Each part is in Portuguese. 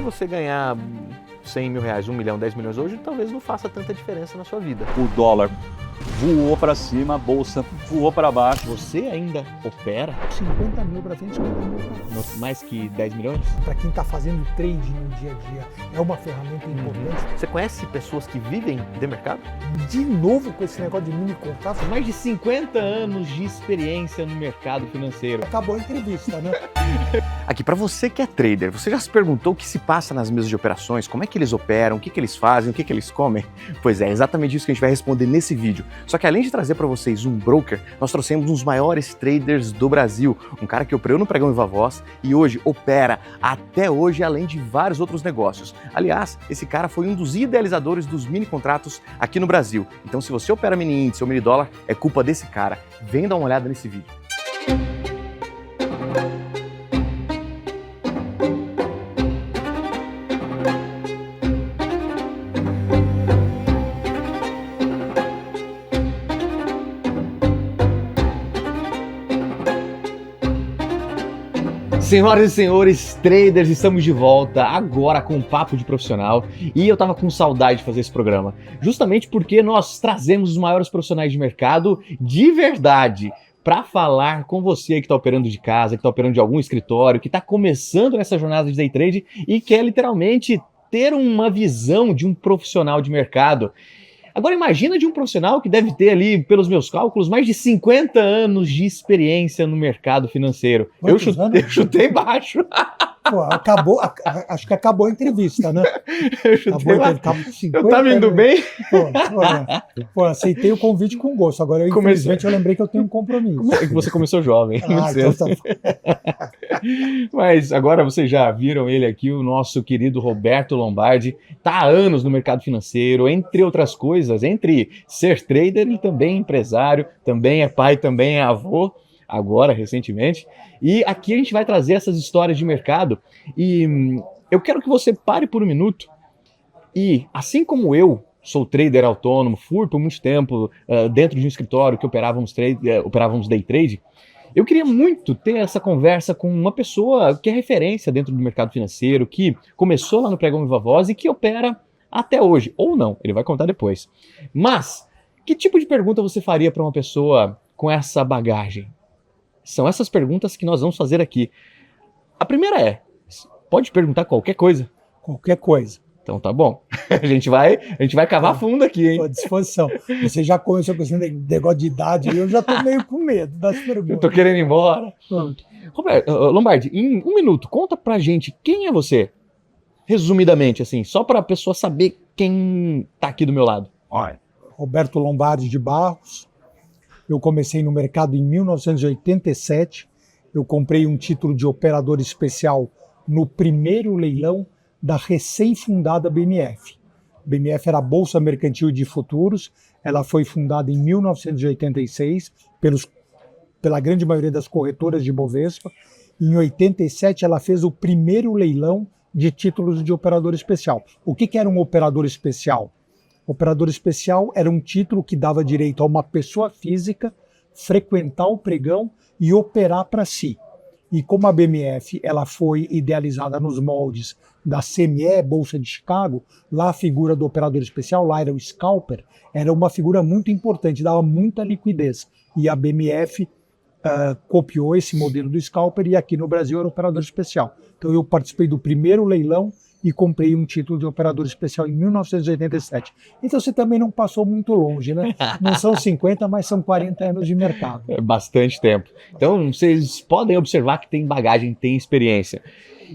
se você ganhar 100 mil reais, 1 milhão, 10 milhões hoje, talvez não faça tanta diferença na sua vida. O dólar voou para cima, a bolsa voou para baixo. Você ainda opera 50 mil para frente, 50 mil para frente. mais que 10 milhões? Para quem está fazendo trading no dia a dia, é uma ferramenta importante. Você conhece pessoas que vivem de mercado? De novo com esse negócio de mini contratos, Mais de 50 anos de experiência no mercado financeiro. acabou a entrevista, né? Aqui, para você que é trader, você já se perguntou o que se passa nas mesas de operações? Como é que eles operam? O que eles fazem? O que eles comem? Pois é, exatamente isso que a gente vai responder nesse vídeo. Só que além de trazer para vocês um broker, nós trouxemos um dos maiores traders do Brasil, um cara que operou no Pregão Viva Voz e hoje opera até hoje, além de vários outros negócios. Aliás, esse cara foi um dos idealizadores dos mini contratos aqui no Brasil. Então, se você opera mini índice ou mini dólar, é culpa desse cara. Vem dar uma olhada nesse vídeo. Senhoras e senhores, traders, estamos de volta agora com um papo de profissional e eu tava com saudade de fazer esse programa, justamente porque nós trazemos os maiores profissionais de mercado de verdade para falar com você que está operando de casa, que está operando de algum escritório, que está começando nessa jornada de day trade e quer literalmente ter uma visão de um profissional de mercado. Agora imagina de um profissional que deve ter ali, pelos meus cálculos, mais de 50 anos de experiência no mercado financeiro. Eu chutei baixo. Pô, acho que acabou a entrevista, né? Eu chutei baixo. Eu tava indo bem? Pô, aceitei o convite com gosto. Agora, infelizmente, eu lembrei que eu tenho um compromisso. É que você começou jovem. Então tá. Mas agora vocês já viram ele aqui, o nosso querido Roberto Lombardi. Está há anos no mercado financeiro, entre outras coisas, entre ser trader e também empresário, também é pai, também é avô, agora, recentemente. E aqui a gente vai trazer essas histórias de mercado e eu quero que você pare por um minuto e, assim como eu sou trader autônomo, fui por muito tempo dentro de um escritório que operávamos day trade, eu queria muito ter essa conversa com uma pessoa que é referência dentro do mercado financeiro, que começou lá no Pregão Viva Voz e que opera até hoje, ou não, ele vai contar depois. Mas, que tipo de pergunta você faria para uma pessoa com essa bagagem? São essas perguntas que nós vamos fazer aqui. A primeira é, pode perguntar qualquer coisa? Qualquer coisa. Então tá bom. A gente vai cavar fundo aqui, hein? Estou à disposição. Você já começou com esse negócio de idade e eu já estou meio com medo das perguntas. Eu tô querendo ir embora. Roberto, Lombardi, em um minuto, conta pra gente quem é você? Resumidamente, assim, só para a pessoa saber quem tá aqui do meu lado. Olha, Roberto Lombardi de Barros. Eu comecei no mercado em 1987. Eu comprei um título de operador especial no primeiro leilão da recém-fundada BMF. A BMF era a Bolsa Mercantil de Futuros. Ela foi fundada em 1986 pela grande maioria das corretoras de Bovespa. Em 87 ela fez o primeiro leilão de títulos de operador especial. O que era um operador especial? Operador especial era um título que dava direito a uma pessoa física frequentar o pregão e operar para si. E como a BMF ela foi idealizada nos moldes da CME, Bolsa de Chicago, lá a figura do operador especial, lá era o scalper, era uma figura muito importante, dava muita liquidez. E a BMF copiou esse modelo do scalper e aqui no Brasil era o operador especial. Então eu participei do primeiro leilão e comprei um título de operador especial em 1987. Então você também não passou muito longe, né? Não são 50, mas são 40 anos de mercado. É bastante tempo. Então vocês podem observar que tem bagagem, tem experiência.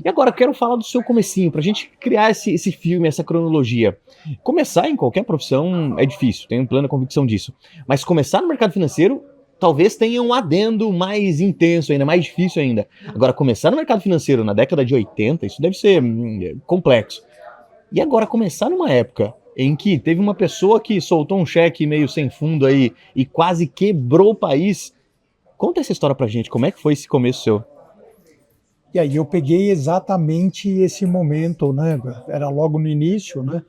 E agora eu quero falar do seu comecinho, para a gente criar esse filme, essa cronologia. Começar em qualquer profissão é difícil, tenho plena convicção disso. Mas começar no mercado financeiro talvez tenha um adendo mais intenso ainda, mais difícil ainda. Agora, começar no mercado financeiro na década de 80, isso deve ser complexo. E agora, começar numa época em que teve uma pessoa que soltou um cheque meio sem fundo aí e quase quebrou o país. Conta essa história pra gente, como é que foi esse começo seu? E aí eu peguei exatamente esse momento, né? Era logo no início, né?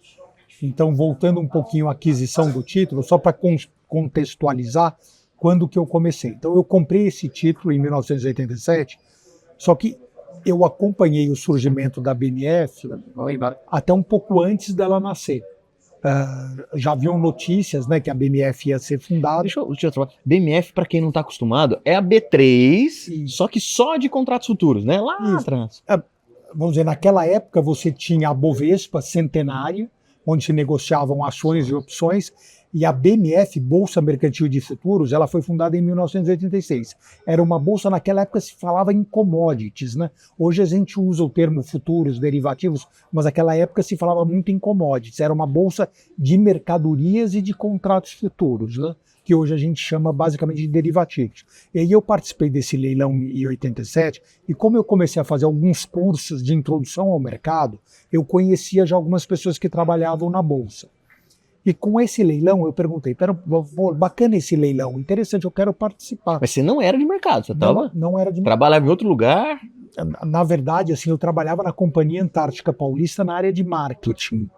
Então, voltando um pouquinho à aquisição do título, só para contextualizar, quando que eu comecei. Então eu comprei esse título em 1987, só que Eu acompanhei o surgimento da BMF até um pouco antes dela nascer. Já haviam notícias, né, que a BMF ia ser fundada. Deixa eu falar. BMF, para quem não está acostumado, é a B3, Isso. só que só de contratos futuros, né? Lá Isso. atrás. Vamos dizer, naquela época você tinha a Bovespa centenária, onde se negociavam ações e opções, e a BMF, Bolsa Mercantil de Futuros, ela foi fundada em 1986. Era uma bolsa, naquela época se falava em commodities, né? Hoje a gente usa o termo futuros, derivativos, mas naquela época se falava muito em commodities. Era uma bolsa de mercadorias e de contratos futuros, né? Que hoje a gente chama basicamente de derivativos. E aí eu participei desse leilão em 87, e como eu comecei a fazer alguns cursos de introdução ao mercado, eu conhecia já algumas pessoas que trabalhavam na bolsa. E com esse leilão eu perguntei, bacana esse leilão, interessante, eu quero participar. Mas você não era de mercado, você estava... Não era de mercado. Trabalhava em outro lugar? Na verdade, assim, eu trabalhava na Companhia Antártica Paulista na área de marketing.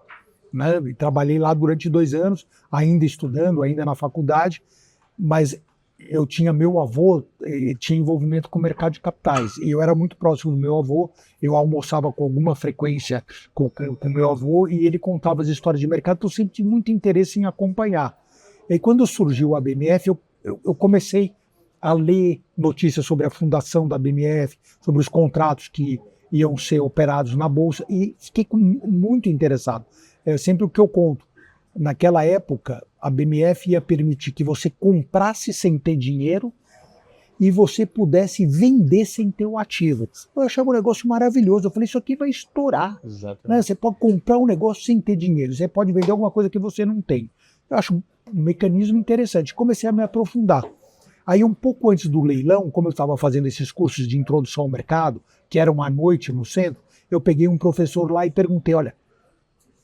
Né? E trabalhei lá durante 2 anos, ainda estudando, ainda na faculdade, mas eu tinha meu avô, tinha envolvimento com o mercado de capitais, e eu era muito próximo do meu avô, eu almoçava com alguma frequência com meu avô, e ele contava as histórias de mercado, então eu sempre tive muito interesse em acompanhar. E aí, quando surgiu a BMF, eu comecei a ler notícias sobre a fundação da BMF, sobre os contratos que iam ser operados na Bolsa, e fiquei muito interessado. É sempre o que eu conto. Naquela época, a BMF ia permitir que você comprasse sem ter dinheiro e você pudesse vender sem ter o ativo. Eu achava um negócio maravilhoso. Eu falei, isso aqui vai estourar. Né? Você pode comprar um negócio sem ter dinheiro. Você pode vender alguma coisa que você não tem. Eu acho um mecanismo interessante. Comecei a me aprofundar. Aí, um pouco antes do leilão, como eu estava fazendo esses cursos de introdução ao mercado, que eram à noite no centro, eu peguei um professor lá e perguntei, olha,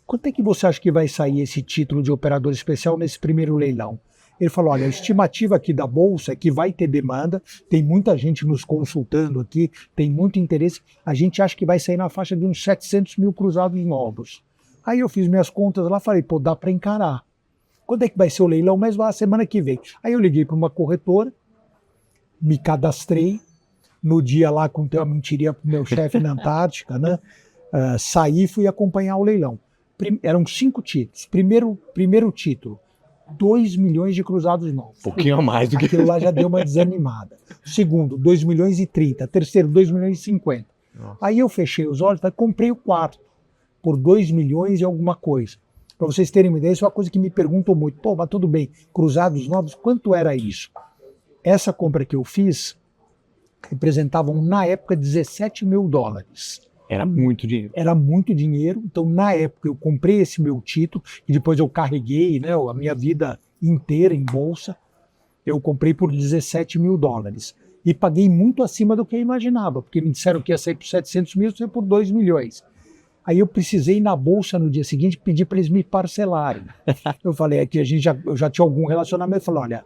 quanto é que você acha que vai sair esse título de operador especial nesse primeiro leilão? Ele falou, olha, a estimativa aqui da Bolsa é que vai ter demanda, tem muita gente nos consultando aqui, tem muito interesse, a gente acha que vai sair na faixa de uns 700 mil cruzados novos. Aí eu fiz minhas contas lá, falei, pô, dá para encarar. Quando é que vai ser o leilão? Mas vai semana que vem. Aí eu liguei para uma corretora, me cadastrei, no dia lá contei uma mentirinha para o meu chefe na Antártica, né? Saí e fui acompanhar o leilão. Eram 5 títulos. Primeiro título, 2 milhões de cruzados novos. Um pouquinho a mais do que... Aquilo lá já deu uma desanimada. Segundo, 2 milhões e 30. Terceiro, 2 milhões e 50. Nossa. Aí eu fechei os olhos e comprei o quarto por 2 milhões e alguma coisa. Para vocês terem uma ideia, isso é uma coisa que me perguntam muito. Pô, mas tudo bem, cruzados novos, quanto era isso? Essa compra que eu fiz representavam, na época, 17 mil dólares. Era muito dinheiro. Era muito dinheiro. Então, na época, eu comprei esse meu título e depois eu carreguei, né, a minha vida inteira em bolsa. Eu comprei por 17 mil dólares. E paguei muito acima do que eu imaginava, porque me disseram que ia sair por 700 mil, ia por 2 milhões. Aí eu precisei ir na bolsa no dia seguinte pedir para eles me parcelarem. Eu falei, aqui eu já tinha algum relacionamento. Eu falei, olha,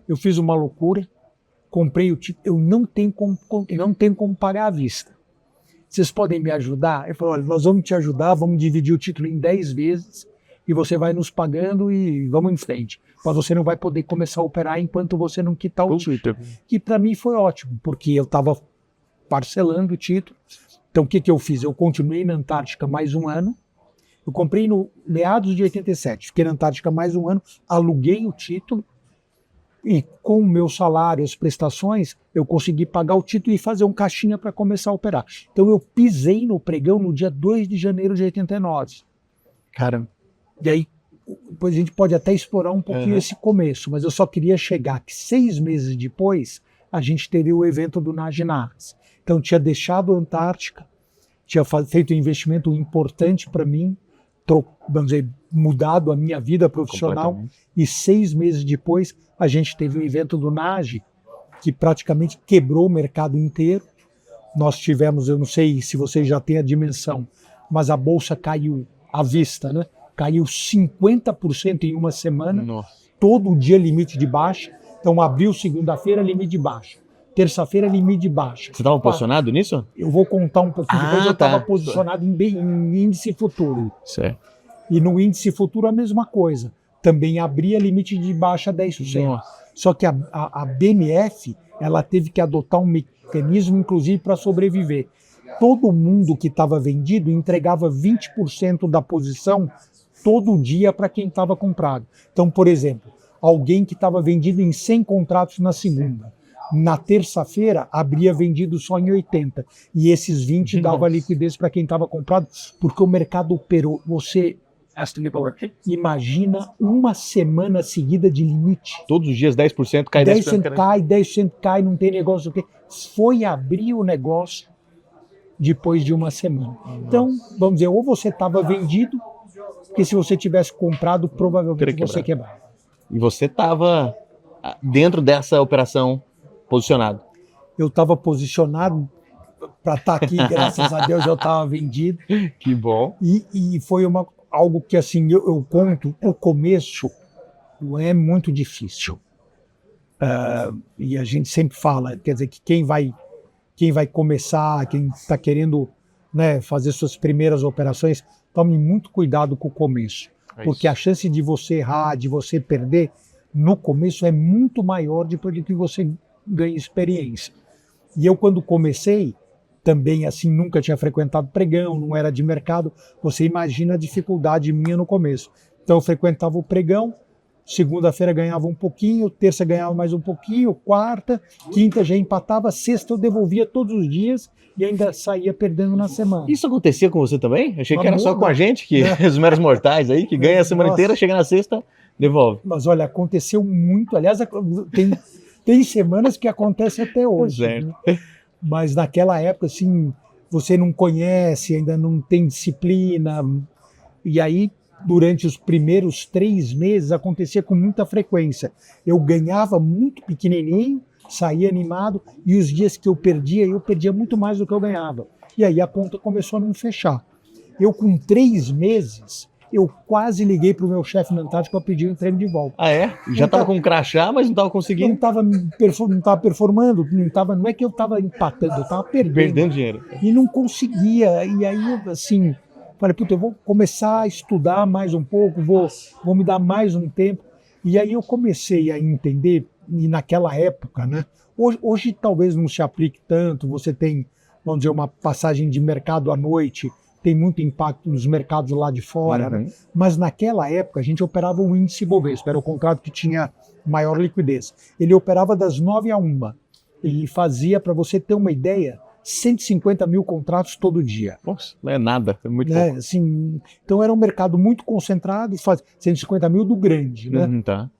eu fiz uma loucura, comprei o título, eu não tenho como pagar à vista. Vocês podem me ajudar? Eu falei, olha, nós vamos te ajudar, vamos dividir o título em 10 vezes e você vai nos pagando e vamos em frente. Mas você não vai poder começar a operar enquanto você não quitar o título. Que para mim foi ótimo, porque eu estava parcelando o título. Então o que eu fiz? Eu continuei na Antártica mais um ano. Eu comprei no meados de 87, fiquei na Antártica mais um ano, aluguei o título. E com o meu salário, as prestações, eu consegui pagar o título e fazer um caixinha para começar a operar. Então eu pisei no pregão no dia 2 de janeiro de 89. Caramba. E aí, depois a gente pode até explorar um pouquinho esse começo, mas eu só queria chegar que 6 meses depois, a gente teve o evento do NAGNARS. Então tinha deixado a Antártica, tinha feito um investimento importante para mim, vamos dizer, mudado a minha vida profissional, e 6 meses depois a gente teve o evento do NAGE, que praticamente quebrou o mercado inteiro. Nós tivemos, eu não sei se vocês já têm a dimensão, mas a bolsa caiu à vista, né? Caiu 50% em uma semana. Nossa. Todo dia limite de baixa. Então abriu segunda-feira, limite de baixa. Terça-feira, limite de baixa. Você estava posicionado nisso? Eu vou contar um pouquinho. Depois eu estava posicionado em índice futuro. Certo. E no índice futuro a mesma coisa. Também abria limite de baixa 10%. Nossa. Só que a BMF ela teve que adotar um mecanismo, inclusive, para sobreviver. todo mundo que estava vendido entregava 20% da posição todo dia para quem estava comprado. Então, por exemplo, alguém que estava vendido em 100 contratos na segunda, na terça-feira abria vendido só em 80. E esses 20 dava liquidez para quem estava comprado, porque o mercado operou. Você imagina uma semana seguida de limite. Todos os dias 10% cai 10% cai, 10% cai, não tem negócio. Foi abrir o negócio depois de uma semana. Então, vamos dizer, ou você estava vendido, porque se você tivesse comprado, provavelmente você quebrava. E você estava dentro dessa operação posicionado? Eu estava posicionado para estar aqui, graças a Deus eu estava vendido. Que bom. E foi algo que assim, eu conto, o começo não é muito difícil. E a gente sempre fala, quer dizer, que quem vai começar, quem está querendo, né, fazer suas primeiras operações, tome muito cuidado com o começo. Porque a chance de você errar, de você perder, no começo é muito maior depois de que você ganha experiência. E eu, quando comecei, também assim, nunca tinha frequentado pregão, não era de mercado. Você imagina a dificuldade minha no começo. Então eu frequentava o pregão, segunda-feira ganhava um pouquinho, terça ganhava mais um pouquinho, quarta, quinta já empatava, sexta eu devolvia todos os dias e ainda saía perdendo na semana. Isso acontecia com você também? Achei que era só com a gente, que os meros mortais aí, que ganha a semana inteira, chega na sexta, devolve. Mas olha, aconteceu muito. Aliás, tem semanas que acontece até hoje. Certo. Né? Mas naquela época, assim, você não conhece, ainda não tem disciplina. E aí, durante os primeiros 3 meses, acontecia com muita frequência. Eu ganhava muito pequenininho, saía animado, e os dias que eu perdia muito mais do que eu ganhava. E aí a conta começou a não fechar. Eu, com 3 meses, eu quase liguei para o meu chefe na Antártica para pedir o treino de volta. Ah, é? Já estava com um crachá, mas não estava conseguindo? Não estava performando, não é que eu estava empatando, eu estava perdendo. Perdendo dinheiro. E não conseguia. E aí, assim, falei, puta, eu vou começar a estudar mais um pouco, vou me dar mais um tempo. E aí eu comecei a entender, e naquela época, né? Hoje talvez não se aplique tanto, você tem, vamos dizer, uma passagem de mercado à noite, tem muito impacto nos mercados lá de fora, né? Mas naquela época a gente operava o índice Bovespa, era o contrato que tinha maior liquidez. Ele operava das 9 a 1 e fazia, para você ter uma ideia, 150 mil contratos todo dia. Nossa, não é nada, é muito pouco. Assim, então era um mercado muito concentrado, 150 mil do grande, né? Tá.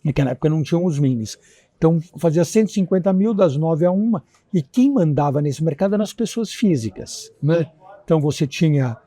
Naquela época não tinham os minis. Então fazia 150 mil das 9 a 1 e quem mandava nesse mercado eram as pessoas físicas, né? Então você tinha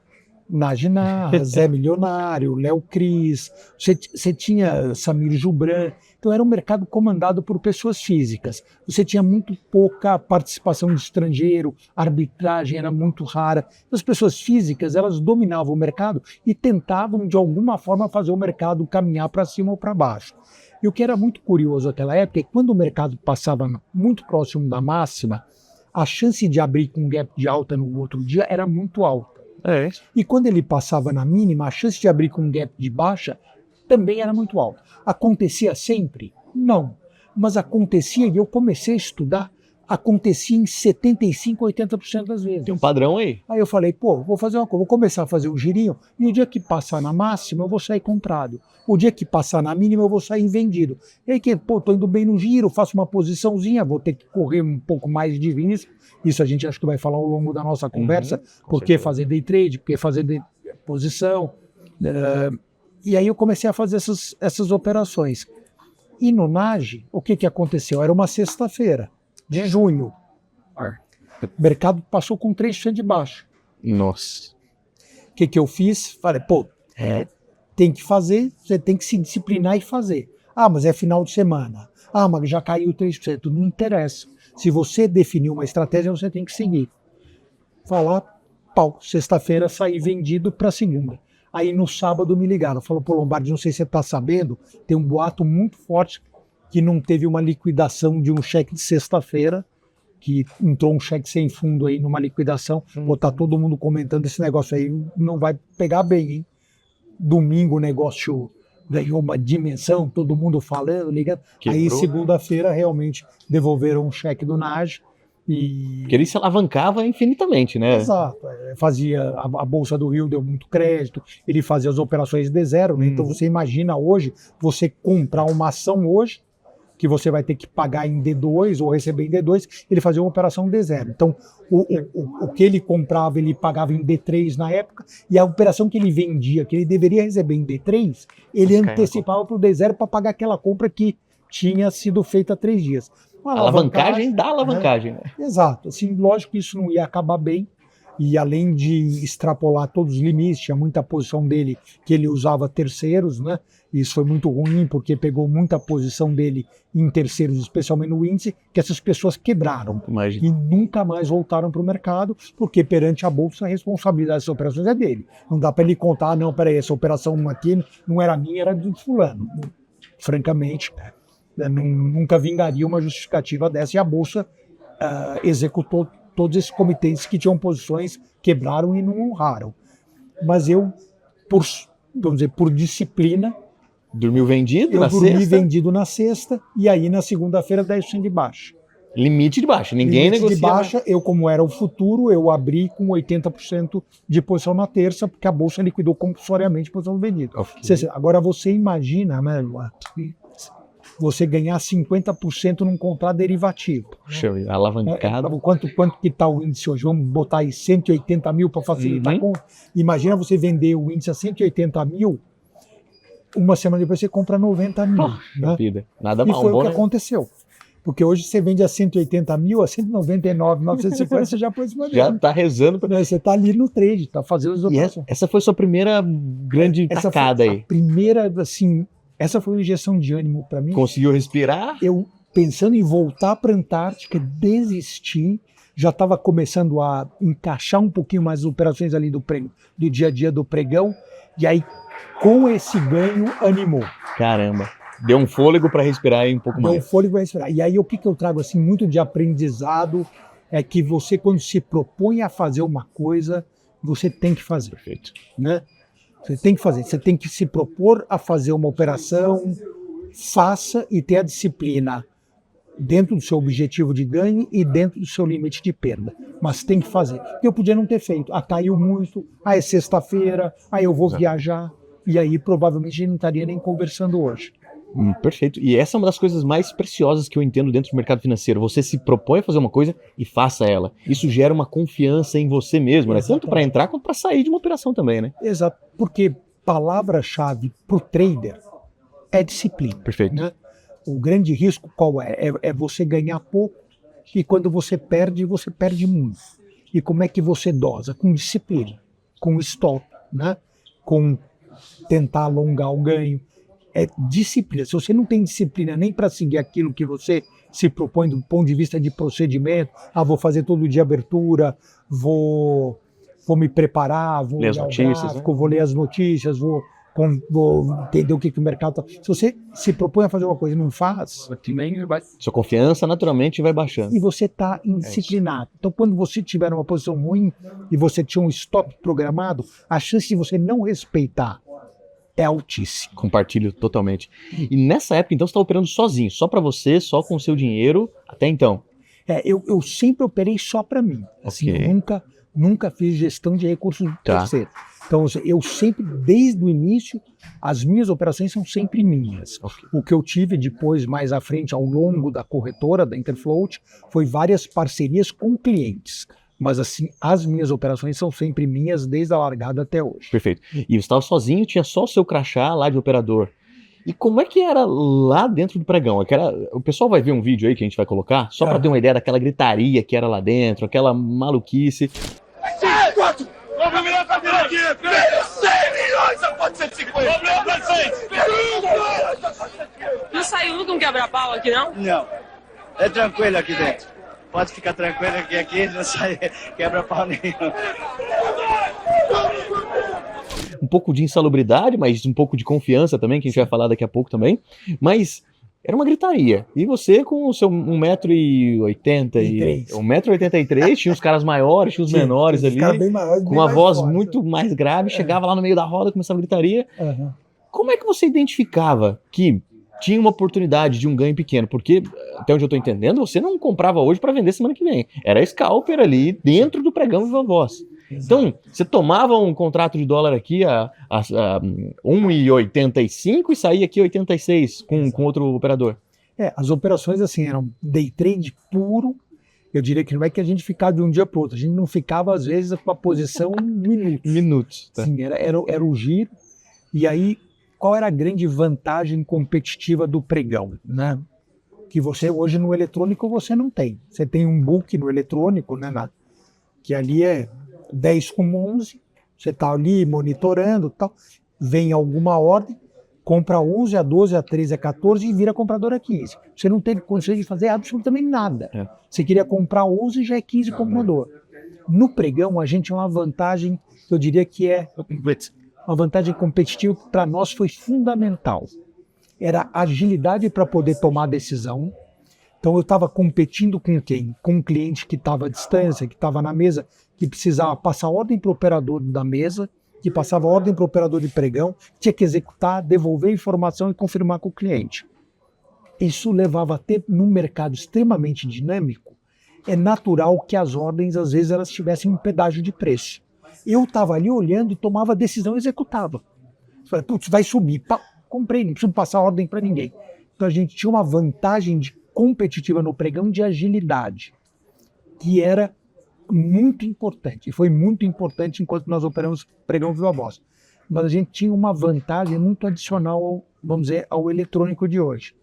Naginar, Zé Milionário, Léo Cris, você tinha Samir Jubran. Então era um mercado comandado por pessoas físicas. Você tinha muito pouca participação de estrangeiro, a arbitragem era muito rara. As pessoas físicas, elas dominavam o mercado e tentavam de alguma forma fazer o mercado caminhar para cima ou para baixo. E o que era muito curioso naquela época é que quando o mercado passava muito próximo da máxima, a chance de abrir com um gap de alta no outro dia era muito alta. E quando ele passava na mínima, a chance de abrir com um gap de baixa também era muito alta. Acontecia sempre? Não. Mas acontecia, e eu comecei a estudar, acontecia em 75%, 80% das vezes. Tem um padrão aí. Aí eu falei, vou fazer uma coisa, vou começar a fazer um girinho, e o dia que passar na máxima, eu vou sair comprado. O dia que passar na mínima, eu vou sair vendido. E aí, tô indo bem no giro, faço uma posiçãozinha, vou ter que correr um pouco mais de risco. Isso a gente acho que vai falar ao longo da nossa conversa, por que fazer day trade, por que fazer posição. E aí eu comecei a fazer essas operações. E no NAGE, o que aconteceu? Era uma sexta-feira de junho. O mercado passou com 3% de baixa. Nossa. O que eu fiz? Falei, tem que fazer, você tem que se disciplinar e fazer. Ah, mas é final de semana. Ah, mas já caiu 3%. Não interessa. Se você definir uma estratégia, você tem que seguir. Falar, sexta-feira saí vendido para segunda. Aí no sábado me ligaram, falou, Lombardi, não sei se você está sabendo, tem um boato muito forte que não teve uma liquidação de um cheque de sexta-feira, que entrou um cheque sem fundo aí numa liquidação, tá todo mundo comentando esse negócio aí, não vai pegar bem, hein? Domingo o negócio ganhou uma dimensão, todo mundo falando, ligando. Quebrou. Aí segunda-feira realmente devolveram um cheque do NAGE Porque ele se alavancava infinitamente, né? Exato. Fazia a Bolsa do Rio, deu muito crédito, ele fazia as operações de zero, né? Então você imagina hoje, você comprar uma ação hoje, que você vai ter que pagar em D2 ou receber em D2, ele fazia uma operação de zero. Então, o que ele comprava, ele pagava em D3 na época, e a operação que ele vendia, que ele deveria receber em D3, ele antecipava para o D0 para pagar aquela compra que tinha sido feita há 3 dias. Uma alavancagem da alavancagem. Né? Exato. Assim, lógico que isso não ia acabar bem, e além de extrapolar todos os limites, tinha muita posição dele que ele usava terceiros, né? Isso foi muito ruim, porque pegou muita posição dele em terceiros, especialmente no índice, que essas pessoas quebraram. Imagina. E nunca mais voltaram para o mercado, porque perante a Bolsa a responsabilidade dessas operações é dele. Não dá para ele contar, não, peraí, essa operação aqui não era minha, era do fulano. Francamente, nunca vingaria uma justificativa dessa, e a Bolsa executou todos esses comitês que tinham posições, quebraram e não honraram. Mas eu, por disciplina, dormiu vendido na sexta? Eu dormi vendido na sexta, e aí na segunda-feira 10% de baixa. Limite de baixa, ninguém negocia. Limite de baixa, eu como era o futuro, eu abri com 80% de posição na terça, porque a Bolsa liquidou compulsoriamente a posição vendida. Okay. Agora você imagina, né, você ganhar 50% num contrato derivativo. Puxa, né? Alavancado. Quanto que está o índice hoje? Vamos botar aí 180 mil para facilitar a conta. Imagina você vender o índice a 180 mil, uma semana depois você compra 90 mil. Né? Vida. Nada mal. E foi o que aconteceu. Porque hoje você vende a 180 mil, a 199, 950, você já pôs mais. Já está rezando. Você está ali no trade, está fazendo as operações. Essa foi sua primeira grande tacada aí? A primeira, assim, essa foi uma injeção de ânimo para mim. Conseguiu respirar? Eu, pensando em voltar para a Antártica, desisti. Já estava começando a encaixar um pouquinho mais as operações ali do dia a dia do pregão. E aí, com esse ganho, animou. Caramba. Deu um fôlego para respirar aí um pouco mais. Deu um fôlego para respirar. E aí, o que eu trago assim muito de aprendizado é que você, quando se propõe a fazer uma coisa, você tem que fazer. Perfeito. Né? Você tem que fazer. Você tem que se propor a fazer uma operação, faça e tenha a disciplina dentro do seu objetivo de ganho e dentro do seu limite de perda. Mas tem que fazer. Eu podia não ter feito. Caiu muito. É sexta-feira. Eu vou viajar. E aí, provavelmente, a gente não estaria nem conversando hoje. Perfeito. E essa é uma das coisas mais preciosas que eu entendo dentro do mercado financeiro. Você se propõe a fazer uma coisa e faça ela. Isso gera uma confiança em você mesmo, né? Tanto para entrar quanto para sair de uma operação também, né? Exato. Porque palavra-chave para o trader é disciplina. Perfeito. Né? O grande risco qual é? É você ganhar pouco, e quando você perde muito. E como é que você dosa? Com disciplina, com stop, né? Com tentar alongar o ganho. É disciplina. Se você não tem disciplina nem para seguir aquilo que você se propõe do ponto de vista de procedimento, vou fazer todo dia abertura, vou me preparar, vou ler as notícias, gráfico, vou ler as notícias, vou entender o que o mercado está. Se você se propõe a fazer uma coisa e não faz, sua confiança naturalmente vai baixando. E você está indisciplinado. Então, quando você tiver uma posição ruim e você tinha um stop programado, a chance de você não respeitar é altíssimo. Compartilho totalmente. E nessa época, então, você está operando sozinho, só para você, só com o seu dinheiro, até então? Eu sempre operei só para mim. Assim, eu nunca fiz gestão de recursos terceiros. Então, eu sempre, desde o início, as minhas operações são sempre minhas. O que eu tive depois, mais à frente, ao longo da corretora, da Interfloat, foi várias parcerias com clientes. Mas assim, as minhas operações são sempre minhas, desde a largada até hoje. Perfeito. E você estava sozinho, tinha só o seu crachá lá de operador. E como é que era lá dentro do pregão? O pessoal vai ver um vídeo aí que a gente vai colocar, só para ter uma ideia daquela gritaria que era lá dentro, aquela maluquice. 4! Vamos a melhor cadeira aqui! 100 milhões a 450! Problema pra frente! Não saiu nunca um quebra-pau aqui, não? Não. É tranquilo aqui dentro. Pode ficar tranquilo que aqui não sai quebra-pau nenhum. Um pouco de insalubridade, mas um pouco de confiança também, que a gente vai falar daqui a pouco também. Mas era uma gritaria. E você com o seu 1,83 m, 1,83 m, tinha os caras maiores, tinha os menores ali, bem maiores, com uma voz muito mais grave, chegava lá no meio da roda, começava a gritaria. Como é que você identificava que tinha uma oportunidade de um ganho pequeno, porque, até onde eu estou entendendo, você não comprava hoje para vender semana que vem. Era scalper ali dentro do pregão Viva Voz. Então, você tomava um contrato de dólar aqui a 1,85 e saía aqui 86 com outro operador. As operações assim eram day trade puro. Eu diria que não é que a gente ficava de um dia para o outro, a gente não ficava às vezes com a posição minutos. Tá? Sim, era o giro. E aí, qual era a grande vantagem competitiva do pregão, né? Que você hoje no eletrônico você não tem. Você tem um book no eletrônico, né, que ali é 10 com 11, você está ali monitorando, tal, vem alguma ordem, compra 11, a 12, a 13, a 14 e vira comprador a 15. Você não teve condições de fazer absolutamente nada. Você queria comprar 11, já é 15 comprador. No pregão, a gente tem uma vantagem, eu diria que é uma vantagem competitiva que para nós foi fundamental. Era agilidade para poder tomar decisão. Então eu estava competindo com quem? Com um cliente que estava à distância, que estava na mesa, que precisava passar ordem para o operador da mesa, que passava ordem para o operador de pregão, tinha que executar, devolver informação e confirmar com o cliente. Isso levava a ter, num mercado extremamente dinâmico, é natural que as ordens, às vezes, elas tivessem um pedágio de preço. Eu estava ali olhando e tomava a decisão e executava. Falei, putz, vai subir. Pá, comprei, não preciso passar ordem para ninguém. Então a gente tinha uma vantagem competitiva no pregão de agilidade, que era muito importante, e foi muito importante enquanto nós operamos pregão Viva Voz. Mas a gente tinha uma vantagem muito adicional, vamos dizer, ao eletrônico de hoje.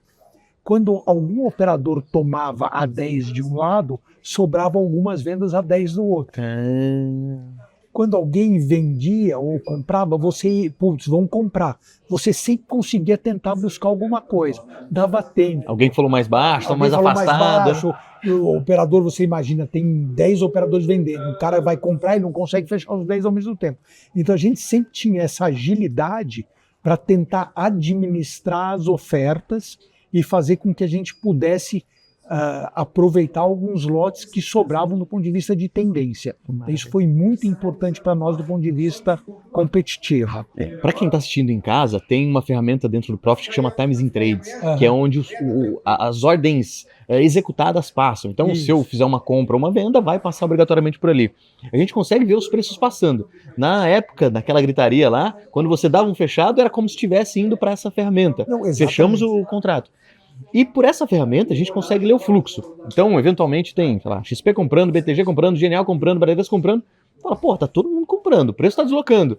Quando algum operador tomava a 10 de um lado, sobravam algumas vendas a 10 do outro. Quando alguém vendia ou comprava, você, putz, vão comprar. Você sempre conseguia tentar buscar alguma coisa. Dava tempo. Alguém falou mais baixo, Alguém mais falou afastado. Mais baixo. O operador, você imagina, tem 10 operadores vendendo. O cara vai comprar e não consegue fechar os 10 ao mesmo tempo. Então a gente sempre tinha essa agilidade para tentar administrar as ofertas e fazer com que a gente pudesse aproveitar alguns lotes que sobravam do ponto de vista de tendência. Isso foi muito importante para nós do ponto de vista competitivo. Para quem está assistindo em casa, tem uma ferramenta dentro do Profit que chama Times in Trades, que é onde as ordens executadas passam. Então, se eu fizer uma compra ou uma venda, vai passar obrigatoriamente por ali. A gente consegue ver os preços passando. Na época, naquela gritaria lá, quando você dava um fechado, era como se estivesse indo para essa ferramenta. Fechamos o contrato. E por essa ferramenta a gente consegue ler o fluxo. Então, eventualmente tem, sei lá, XP comprando, BTG comprando, Genial comprando, Bradesco comprando. Fala, pô, tá todo mundo comprando, o preço tá deslocando.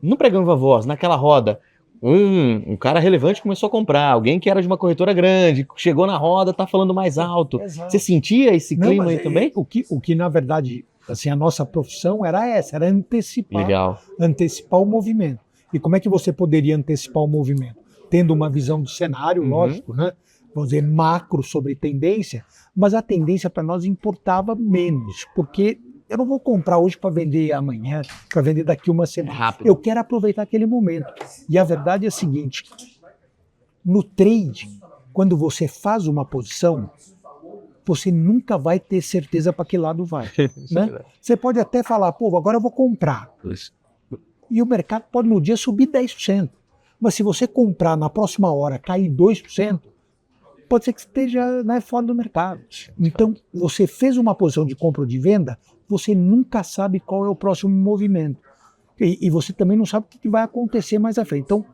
No pregão Viva Voz, naquela roda, um cara relevante começou a comprar, alguém que era de uma corretora grande, chegou na roda, tá falando mais alto. Exato. Você sentia esse clima aí também? O que na verdade, assim, a nossa profissão era essa, era antecipar o movimento. E como é que você poderia antecipar o movimento? Tendo uma visão do cenário, lógico, né? Vamos dizer, macro sobre tendência, mas a tendência para nós importava menos, porque eu não vou comprar hoje para vender amanhã, para vender daqui uma semana. Rápido. Eu quero aproveitar aquele momento. E a verdade é a seguinte, no trading, quando você faz uma posição, você nunca vai ter certeza para que lado vai. Né? Você pode até falar, pô, agora eu vou comprar. E o mercado pode no dia subir 10%. Mas se você comprar na próxima hora, cair 2%, pode ser que esteja fora do mercado. Então, você fez uma posição de compra ou de venda, você nunca sabe qual é o próximo movimento. E você também não sabe o que vai acontecer mais à frente. Então,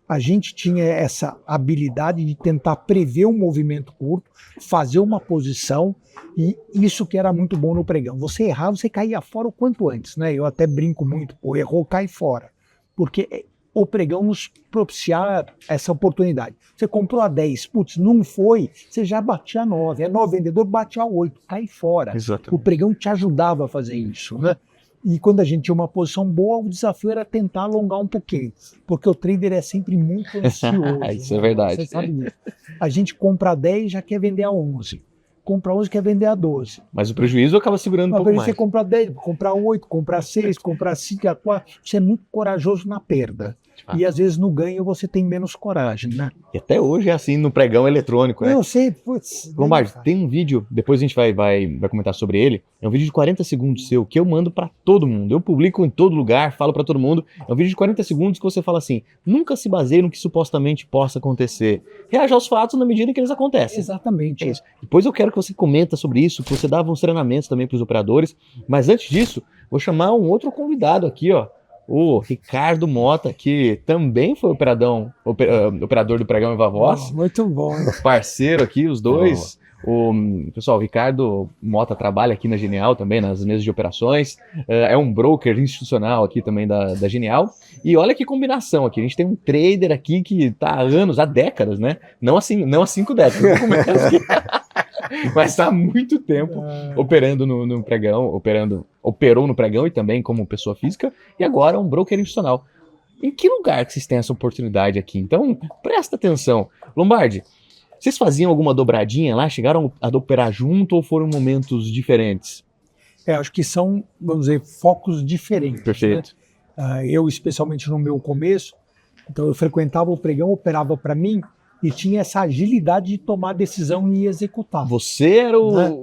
a gente tinha essa habilidade de tentar prever um movimento curto, fazer uma posição, e isso que era muito bom no pregão. Você errava, você caía fora o quanto antes. Né? Eu até brinco muito, pô, errou, cai fora. Porque o pregão nos propiciar essa oportunidade. Você comprou a 10, putz, não foi, você já batia a 9. É 9 vendedor, bate a 8, cai fora. Exatamente. O pregão te ajudava a fazer isso, né? E quando a gente tinha uma posição boa, o desafio era tentar alongar um pouquinho, porque o trader é sempre muito ansioso. Isso é verdade. Você sabe disso. A gente compra a 10 e já quer vender a 11. Compra 11 quer vender a 12. Mas o prejuízo acaba segurando um pouco mais. Você compra 10, comprar 8, comprar 6, comprar 5, a 4, você é muito corajoso na perda. E às vezes no ganho você tem menos coragem, né? E até hoje é assim no pregão eletrônico, né? Eu sei, putz. Lombardi, tem um vídeo, depois a gente vai comentar sobre ele, é um vídeo de 40 segundos seu, que eu mando pra todo mundo, eu publico em todo lugar, falo pra todo mundo, é um vídeo de 40 segundos que você fala assim, nunca se baseie no que supostamente possa acontecer, reaja aos fatos na medida que eles acontecem. Exatamente. É isso. Depois eu quero que você comenta sobre isso, que você dava uns treinamentos também pros operadores, mas antes disso, vou chamar um outro convidado aqui, ó, o Ricardo Mota, que também foi operador do Pregão Viva Voz, Muito bom. parceiro aqui, os dois. Pessoal, o Ricardo Mota trabalha aqui na Genial também, nas mesas de operações, é um broker institucional aqui também da Genial, e olha que combinação aqui, a gente tem um trader aqui que tá há anos, há décadas, né? Não há 5 décadas, mas está há muito tempo operando no pregão, operou no pregão e também como pessoa física, e agora é um broker institucional. Em que lugar que vocês têm essa oportunidade aqui? Então, presta atenção. Lombardi, vocês faziam alguma dobradinha lá? Chegaram a operar junto ou foram momentos diferentes? Acho que são, vamos dizer, focos diferentes. Perfeito. Né? Eu, especialmente no meu começo, então eu frequentava o pregão, operava para mim, e tinha essa agilidade de tomar decisão e executar. Você era o... Né?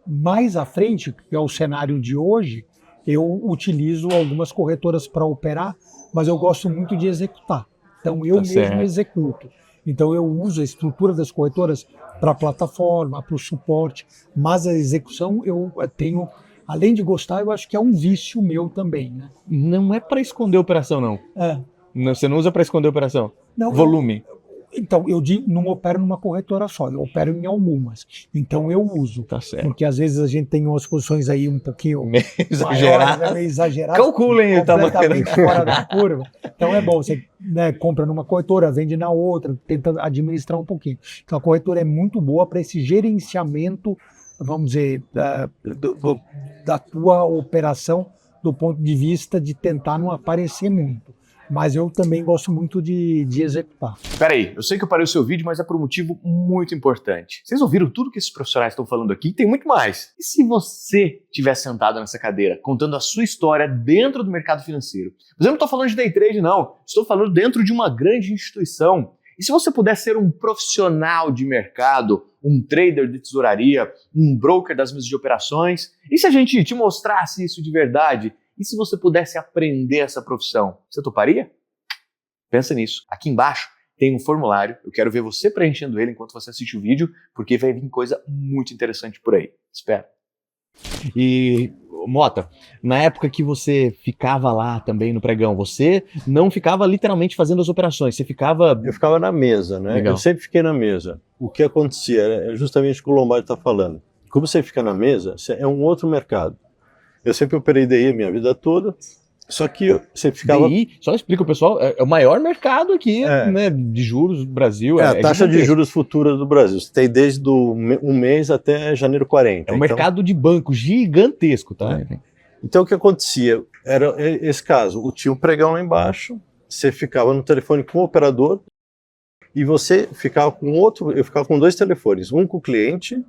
Mais à frente, que é o cenário de hoje, eu utilizo algumas corretoras para operar, mas eu gosto muito de executar. Então eu mesmo executo. Então eu uso a estrutura das corretoras para a plataforma, para o suporte, mas a execução eu tenho, além de gostar, eu acho que é um vício meu também. Né? Não é para esconder a operação, não. Você não usa para esconder a operação? Não. Volume. Então, eu não opero numa corretora só, eu opero em algumas. Então eu uso. Tá certo. Porque às vezes a gente tem umas posições aí um pouquinho exageradas. Meio exageradas. Calculem o tamanho. Completamente fora da curva. Então é bom, você compra numa corretora, vende na outra, tenta administrar um pouquinho. Então a corretora é muito boa para esse gerenciamento, vamos dizer, da tua operação do ponto de vista de tentar não aparecer muito. Mas eu também gosto muito de executar. Peraí, eu sei que eu parei o seu vídeo, mas é por um motivo muito importante. Vocês ouviram tudo que esses profissionais estão falando aqui? Tem muito mais. E se você tivesse sentado nessa cadeira, contando a sua história dentro do mercado financeiro? Mas eu não estou falando de day trade, não. Estou falando dentro de uma grande instituição. E se você pudesse ser um profissional de mercado, um trader de tesouraria, um broker das mesas de operações? E se a gente te mostrasse isso de verdade? E se você pudesse aprender essa profissão, você toparia? Pensa nisso. Aqui embaixo tem um formulário, eu quero ver você preenchendo ele enquanto você assiste o vídeo, porque vai vir coisa muito interessante por aí. Espera. E, Mota, na época que você ficava lá também no pregão, você não ficava literalmente fazendo as operações, você ficava... Eu ficava na mesa, né? Legal. Eu sempre fiquei na mesa. O que acontecia é justamente o que o Lombardi está falando. Como você fica na mesa, é um outro mercado. Eu sempre operei DI a minha vida toda, só que você ficava... DI, só explica o pessoal, é o maior mercado aqui, né, de juros do Brasil. A taxa de juros futura do Brasil. Você tem desde um mês até janeiro 40. É um mercado de banco gigantesco, tá? Então o que acontecia? Era esse caso, tinha um pregão lá embaixo, você ficava no telefone com o operador e você ficava com outro, eu ficava com 2 telefones, um com o cliente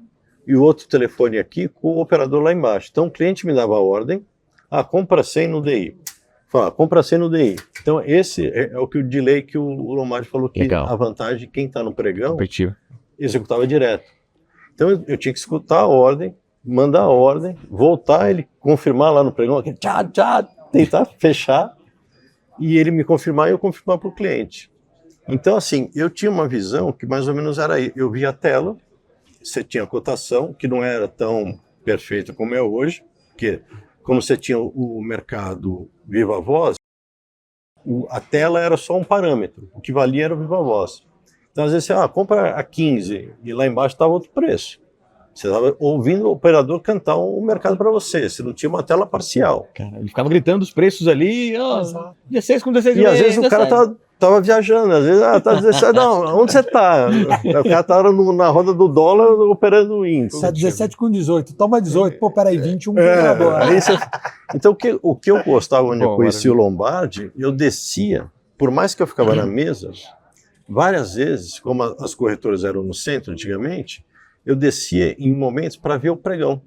e o outro telefone aqui com o operador lá embaixo. Então o cliente me dava a ordem, compra 100 no DI. Fala, compra 100 no DI. Então esse é o que o delay que o Lombardi falou que a vantagem de quem está no pregão executava direto. Então eu tinha que escutar a ordem, mandar a ordem, voltar, ele confirmar lá no pregão, tentar fechar e ele me confirmar e eu confirmar para o cliente. Então assim, eu tinha uma visão que mais ou menos era aí. Eu via a tela, você tinha a cotação, que não era tão perfeita como é hoje, porque como você tinha o mercado Viva Voz, a tela era só um parâmetro, o que valia era o Viva Voz. Então às vezes você compra a 15 e lá embaixo estava outro preço. Você estava ouvindo o operador cantar o mercado para você não tinha uma tela parcial. Cara, ele ficava gritando os preços ali, 16 com 16 e às vezes o cara tava viajando, às vezes, tá 17, não, onde você tá? O cara tava na roda do dólar operando o índice. Tá 17 com 18, toma 18, pô, peraí, 21 com Então o que eu gostava onde eu conheci o Lombardi, eu descia, por mais que eu ficava na mesa, várias vezes, como as corretoras eram no centro antigamente, eu descia em momentos para ver o pregão,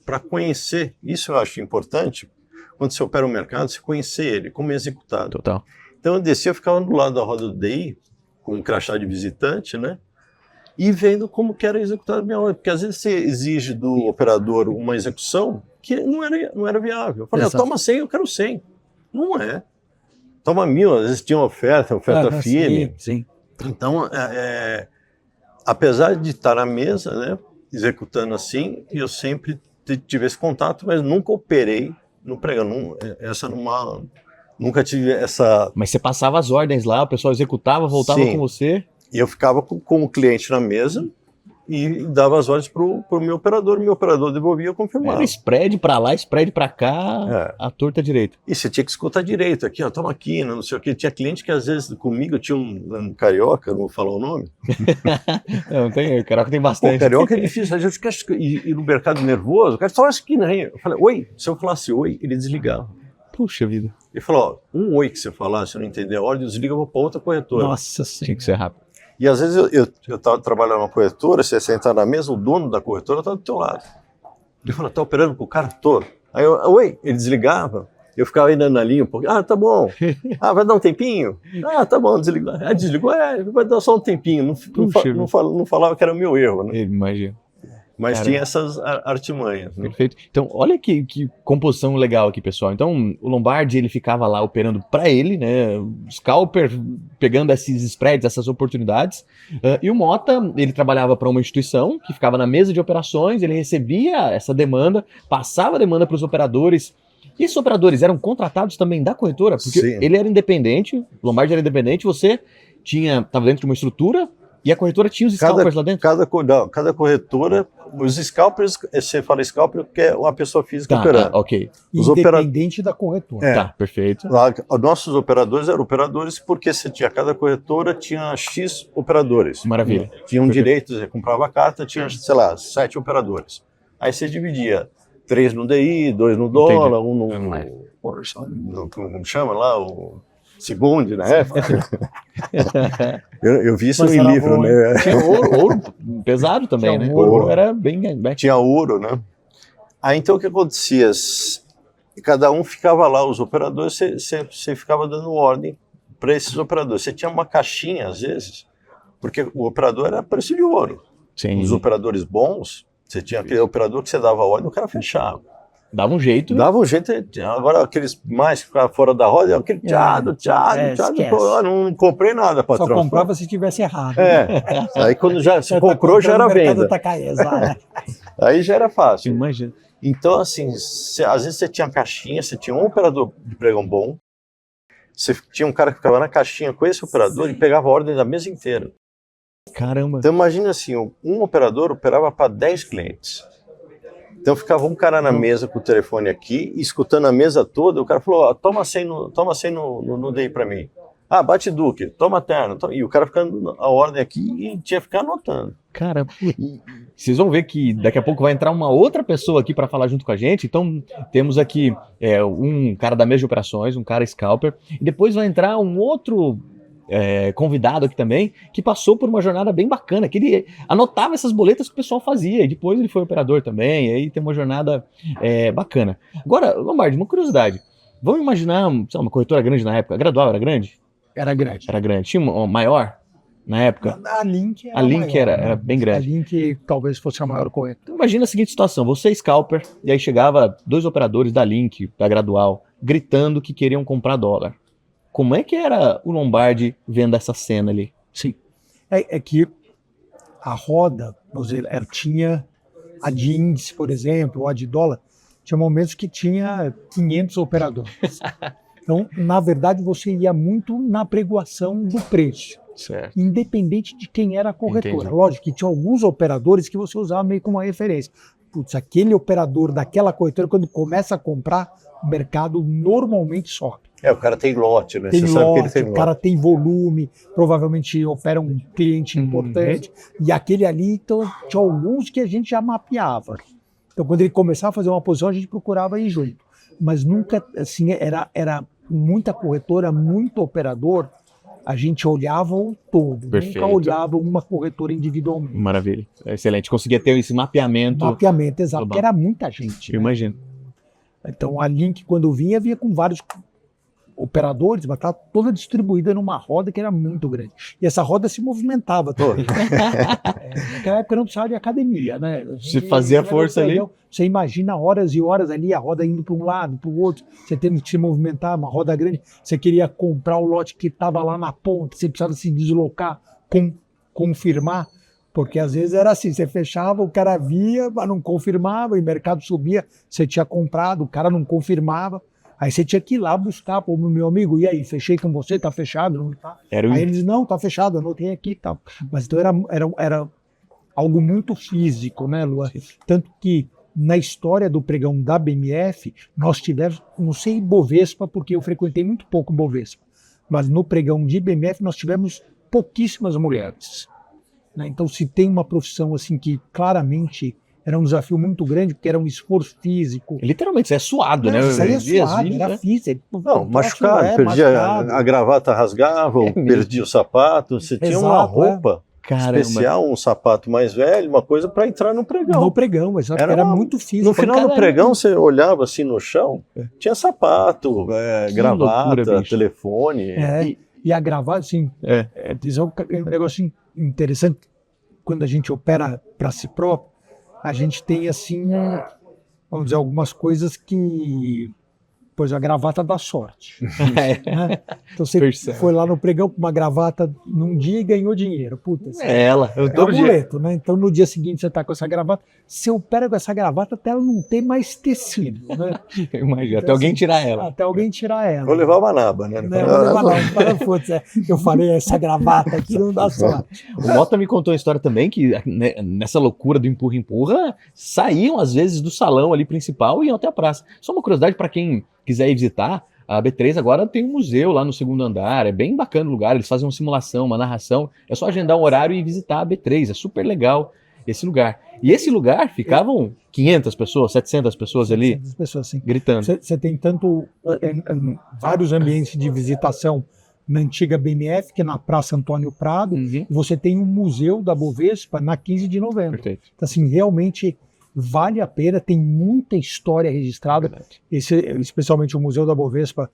para conhecer, isso eu acho importante, quando você opera o mercado, você conhecer ele, como é executado. Total. Então eu descia, eu ficava do lado da roda do DI, com um crachá de visitante, né? E vendo como que era executada a minha ordem. Porque às vezes você exige do operador uma execução que não era viável. Eu falei, toma 100, eu quero 100. Não é. Toma 1000, às vezes tinha oferta firme. Sim. Então, apesar de estar na mesa, né, executando assim, eu sempre tive esse contato, mas nunca operei no pregão. Nunca tive essa... Mas você passava as ordens lá, o pessoal executava, voltava Sim. com você. E eu ficava com o cliente na mesa e dava as ordens pro meu operador devolvia e confirmava. Era spread pra lá, spread pra cá, a torta direita. E você tinha que escutar direito, aqui, ó, toma aqui, não sei o que. Tinha cliente que às vezes comigo tinha um carioca, não vou falar o nome. Não, carioca tem bastante. Pô, carioca é difícil, a gente quer ir no mercado nervoso, o cara só aqui na Eu falei, oi, se eu falasse oi, ele desligava. Puxa vida. Ele falou, ó, um oi que você falar, se eu não entender a ordem, desliga, eu vou pra outra corretora. Nossa Senhora. Tinha que ser rápido. E às vezes eu tava trabalhando numa corretora, você sentar na mesa, o dono da corretora tá do teu lado. Ele falou, tá operando com o cara todo? Aí eu, oi, ele desligava, eu ficava ainda na linha um pouquinho, tá bom, vai dar um tempinho? Tá bom, desligou. Desligou, vai dar só um tempinho, não falava que era o meu erro, né? Imagina. Mas tinha essas artimanhas. Né? Perfeito. Então, olha que composição legal aqui, pessoal. Então, o Lombardi, ele ficava lá operando para ele, né? O Scalper pegando esses spreads, essas oportunidades. E o Mota, ele trabalhava para uma instituição que ficava na mesa de operações, ele recebia essa demanda, passava a demanda para os operadores. E esses operadores eram contratados também da corretora? Porque Sim. ele era independente, o Lombardi era independente, você estava dentro de uma estrutura e a corretora tinha os scalpers lá dentro? Cada corretora, os scalpers, você fala scalper porque é uma pessoa física operando. Ok. Independente da corretora. Tá, perfeito. Lá, nossos operadores eram operadores porque cada corretora tinha X operadores. Maravilha. Tinham direitos, você comprava a carta, tinha, sei lá, 7 operadores. Aí você dividia 3 no DI, 2 no dólar, um no como chama lá, o Segundo, na época. eu vi isso em livro, né? Tinha ouro pesado também, né? Ouro era bem... Tinha ouro, né? Aí então o que acontecia? Cada um ficava lá, os operadores, você ficava dando ordem para esses operadores. Você tinha uma caixinha, às vezes, porque o operador era preço de ouro. Sim. Os operadores bons, você tinha aquele operador que você dava ordem, o cara fechava. Dava um jeito. Dava um jeito. Agora, aqueles mais que ficavam fora da roda, aquele tchado. Não comprei nada, patrão. Só comprava se tivesse errado. Aí quando já se comprou, já era venda. Aí já era fácil. Imagina. Então, assim, às vezes você tinha caixinha, você tinha um operador de pregão bom, você tinha um cara que ficava na caixinha com esse operador e pegava a ordem da mesa inteira. Caramba. Então, imagina assim, um operador operava para 10 clientes. Então ficava um cara na mesa com o telefone aqui, escutando a mesa toda, o cara falou, toma 100 no DI para mim. Bate Duque, toma terno. E o cara ficando a ordem aqui e tinha que ficar anotando. Cara, vocês vão ver que daqui a pouco vai entrar uma outra pessoa aqui para falar junto com a gente. Então temos aqui um cara da mesa de operações, um cara scalper, e depois vai entrar um outro convidado aqui também, que passou por uma jornada bem bacana, que ele anotava essas boletas que o pessoal fazia, e depois ele foi operador também, e aí tem uma jornada bacana. Agora, Lombardi, uma curiosidade, vamos imaginar uma corretora grande na época, a Gradual era grande? Era grande. Era grande, tinha uma maior na época? A Link era a Link maior, era bem grande. A Link talvez fosse a maior corretora. Então, imagina a seguinte situação, você é scalper, e aí chegava 2 operadores da Link, da Gradual, gritando que queriam comprar dólar. Como é que era o Lombardi vendo essa cena ali? Sim. É que a roda, tinha a de índice, por exemplo, ou a de dólar, tinha momentos que tinha 500 operadores. Então, na verdade, você ia muito na pregoação do preço. Certo. Independente de quem era a corretora. Entendi. Lógico que tinha alguns operadores que você usava meio como uma referência. Putz, aquele operador daquela corretora, quando começa a comprar, o mercado normalmente sobe. O cara tem lote, né? Tem Você lote, sabe que ele tem o lote. cara tem volume, provavelmente opera um cliente importante, e aquele ali, então, tinha alguns que a gente já mapeava. Então, quando ele começava a fazer uma posição, a gente procurava ir junto. Mas nunca, assim, era muita corretora, muito operador, a gente olhava o todo, Perfeito. nunca olhava uma corretora individualmente. Maravilha, excelente. Conseguia ter esse mapeamento. Mapeamento, exato, global. porque era muita gente. Eu imagino. Então, a Link, quando vinha com vários operadores, mas estava toda distribuída numa roda que era muito grande. E essa roda se movimentava também. Naquela época não precisava de academia, né? Você fazia força ali. Você imagina horas e horas ali, a roda indo para um lado, para o outro, você tendo que se movimentar, uma roda grande. Você queria comprar o lote que estava lá na ponta, você precisava se deslocar, confirmar. Porque às vezes era assim, você fechava, o cara via, mas não confirmava, e o mercado subia, você tinha comprado, o cara não confirmava. Aí você tinha que ir lá buscar, pô, meu amigo, e aí, fechei com você, tá fechado? Não tá? Aí eles, não, tá fechado, anotei aqui e tal. Mas então era algo muito físico, né, Lua? Tanto que na história do pregão da BMF, nós tivemos, não sei Bovespa, porque eu frequentei muito pouco Bovespa, mas no pregão de BMF nós tivemos pouquíssimas mulheres. Né? Então se tem uma profissão assim que claramente era um desafio muito grande, porque era um esforço físico. Literalmente, você é suado, né? Isso aí é suado, era físico. Não, machucado, perdia a gravata, rasgava, perdia o sapato, você tinha uma roupa especial, um sapato mais velho, uma coisa para entrar no pregão. No pregão, era muito físico. No final do pregão, você olhava assim no chão, tinha sapato, gravata, loucura, telefone. E a gravata, assim, é um negócio interessante, quando a gente opera para si próprio, a gente tem, assim, vamos dizer, algumas coisas que... Pois a gravata dá sorte. Né? Então você foi lá no pregão com uma gravata num dia e ganhou dinheiro. Puta, eu um amuleto, né? Então no dia seguinte você está com essa gravata, você opera com essa gravata até ela não ter mais tecido. Né? Imagina, então, até alguém tirar ela. Até alguém tirar ela. Vou levar uma naba, né? Eu falei, essa gravata aqui não dá sorte. O Mota me contou uma história também que nessa loucura do empurra-empurra, saíam às vezes do salão ali principal e iam até a praça. Só uma curiosidade para quem quiser ir visitar, a B3 agora tem um museu lá no segundo andar, é bem bacana o lugar, eles fazem uma simulação, uma narração, é só agendar um horário e visitar a B3, é super legal esse lugar. E esse lugar ficavam 500 pessoas, 700 pessoas ali, 700 pessoas, sim. gritando. Você tem tanto vários ambientes de visitação na antiga BMF, que é na Praça Antônio Prado, e você tem um museu da Bovespa na 15 de novembro. Perfeito. Então, assim, realmente vale a pena, tem muita história registrada. Especialmente o Museu da Bovespa,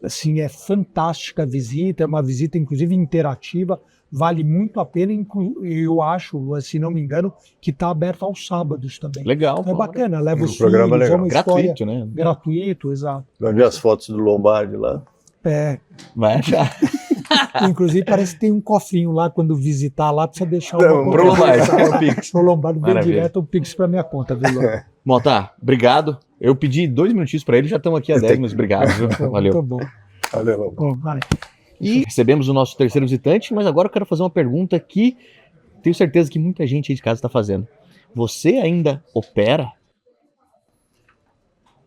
assim, é fantástica a visita, é uma visita inclusive interativa, vale muito a pena, eu acho, se não me engano, que está aberto aos sábados também. Legal. É bacana, leva os programa filhos, legal. é uma Gratuito, história, né? Gratuito, exato. Vai ver as fotos do Lombardi lá. Vai achar. Inclusive parece que tem um cofrinho lá, quando visitar lá, precisa deixar pro Lombardi. Pro Lombardi vem direto o Pix para minha conta, viu? Mota, obrigado. Eu pedi 2 minutinhos para ele, já estamos aqui há 10, mas obrigado. Viu? Valeu. Muito bom. Valeu. Vale. E recebemos o nosso terceiro visitante, mas agora eu quero fazer uma pergunta que tenho certeza que muita gente aí de casa está fazendo. Você ainda opera?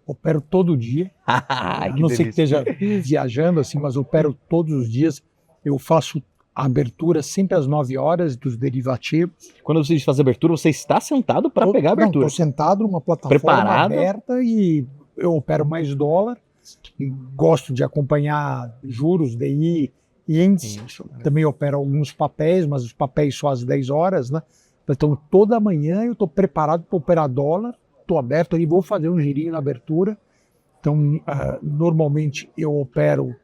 Opero todo dia. A não ser que esteja viajando, assim, mas opero todos os dias. Eu faço a abertura sempre às 9 horas dos derivativos. Quando você faz a abertura, você está sentado para pegar a abertura? Estou sentado numa plataforma preparado, aberta e eu opero mais dólar. Gosto de acompanhar juros, DI e índice. Também opero alguns papéis, mas os papéis só às 10 horas, né? Então toda manhã eu estou preparado para operar dólar. Estou aberto ali, vou fazer um girinho na abertura. Então, normalmente eu opero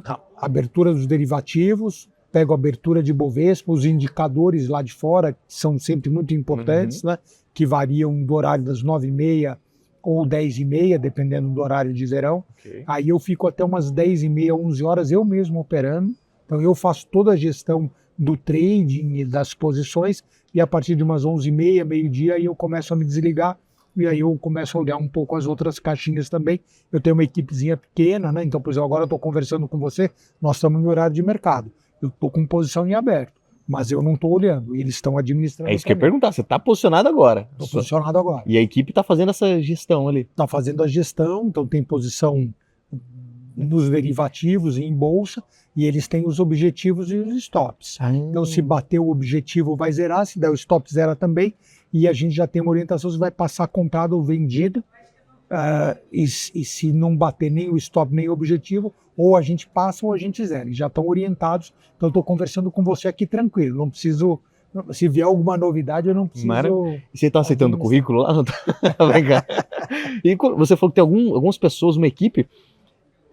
a abertura dos derivativos, pego a abertura de Bovespa, os indicadores lá de fora, que são sempre muito importantes, né? Que variam do horário das 9h30 ou 10h30, dependendo do horário de verão. Aí eu fico até umas 10h30, 11 horas, eu mesmo operando. Então eu faço toda a gestão do trading e das posições, e a partir de umas 11h30, meio-dia, aí eu começo a me desligar, e aí eu começo a olhar um pouco as outras caixinhas também. Eu tenho uma equipezinha pequena, né? Então, por exemplo, agora eu estou conversando com você, nós estamos no horário de mercado. Eu estou com posição em aberto, mas eu não estou olhando, e eles estão administrando. É isso que eu ia perguntar, você está posicionado agora? Estou posicionado agora. E a equipe está fazendo essa gestão ali? Está fazendo a gestão, então tem posição nos derivativos e em bolsa, e eles têm os objetivos e os stops. Então, se bater o objetivo, vai zerar, se der o stop, zera também, e a gente já tem uma orientação se vai passar comprado ou vendido, e se não bater nem o stop nem o objetivo, ou a gente passa ou a gente zera. Eles já estão orientados, então eu estou conversando com você aqui tranquilo, não preciso... Se vier alguma novidade, eu não preciso... E você está aceitando o currículo lá? Vem cá. E você falou que tem algumas pessoas, uma equipe.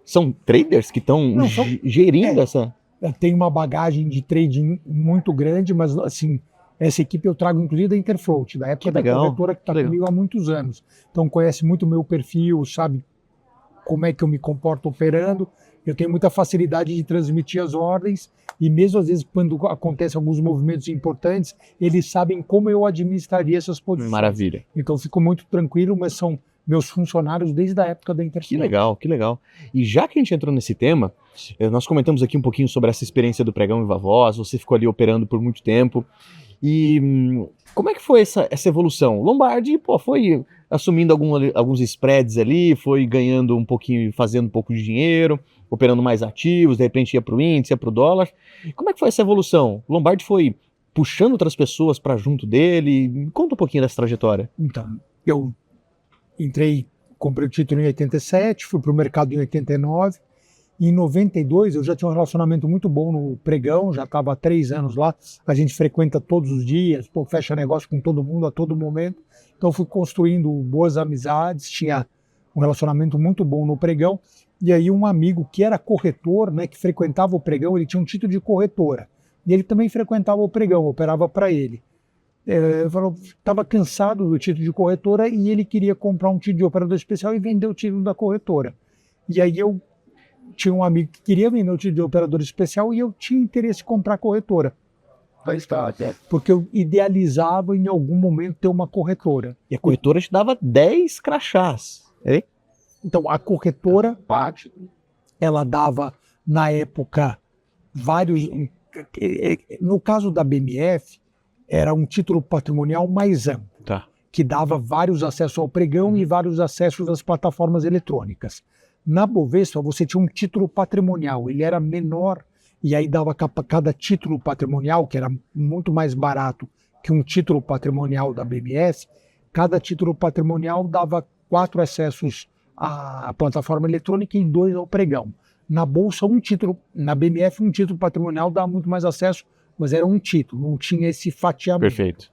São traders que estão Não, gerindo essa... Eu tenho uma bagagem de trading muito grande, mas assim, essa equipe eu trago inclusive da Interfloat, da época da corretora que está comigo há muitos anos. Então conhece muito o meu perfil, sabe como é que eu me comporto operando. Eu tenho muita facilidade de transmitir as ordens e mesmo às vezes quando acontecem alguns movimentos importantes, eles sabem como eu administraria essas posições. Maravilha. Então eu fico muito tranquilo, mas são meus funcionários desde a época da Interfloat. Que legal, que legal. E já que a gente entrou nesse tema, nós comentamos aqui um pouquinho sobre essa experiência do pregão Viva Voz, você ficou ali operando por muito tempo. E como é que foi essa evolução? Lombardi, foi assumindo alguns spreads ali, foi ganhando um pouquinho, fazendo um pouco de dinheiro, operando mais ativos, de repente ia para o índice, ia para o dólar. Como é que foi essa evolução? Lombardi foi puxando outras pessoas para junto dele? Me conta um pouquinho dessa trajetória. Então, eu comprei o título em 87, fui para o mercado em 89, e em 92 eu já tinha um relacionamento muito bom no pregão, já estava há 3 anos lá, a gente frequenta todos os dias, fecha negócio com todo mundo a todo momento, então fui construindo boas amizades, tinha um relacionamento muito bom no pregão, e aí um amigo que era corretor, né, que frequentava o pregão, ele tinha um título de corretora, e ele também frequentava o pregão, operava para ele. Estava cansado do título de corretora e ele queria comprar um título de operador especial e vender o título da corretora. E aí eu tinha um amigo que queria vender o título de operador especial e eu tinha interesse em comprar a corretora. Porque eu idealizava em algum momento ter uma corretora. E a corretora te dava 10 crachás. É? Então, a corretora, ela dava, na época, vários... No caso da BMF, era um título patrimonial mais amplo, que dava vários acessos ao pregão e vários acessos às plataformas eletrônicas. Na Bovespa, você tinha um título patrimonial, ele era menor, e aí dava cada título patrimonial, que era muito mais barato que um título patrimonial da BMF, cada título patrimonial dava 4 acessos à plataforma eletrônica e 2 ao pregão. Na Bolsa, na BMF, um título patrimonial dava muito mais acesso, mas era um título, não tinha esse fatiamento. Perfeito.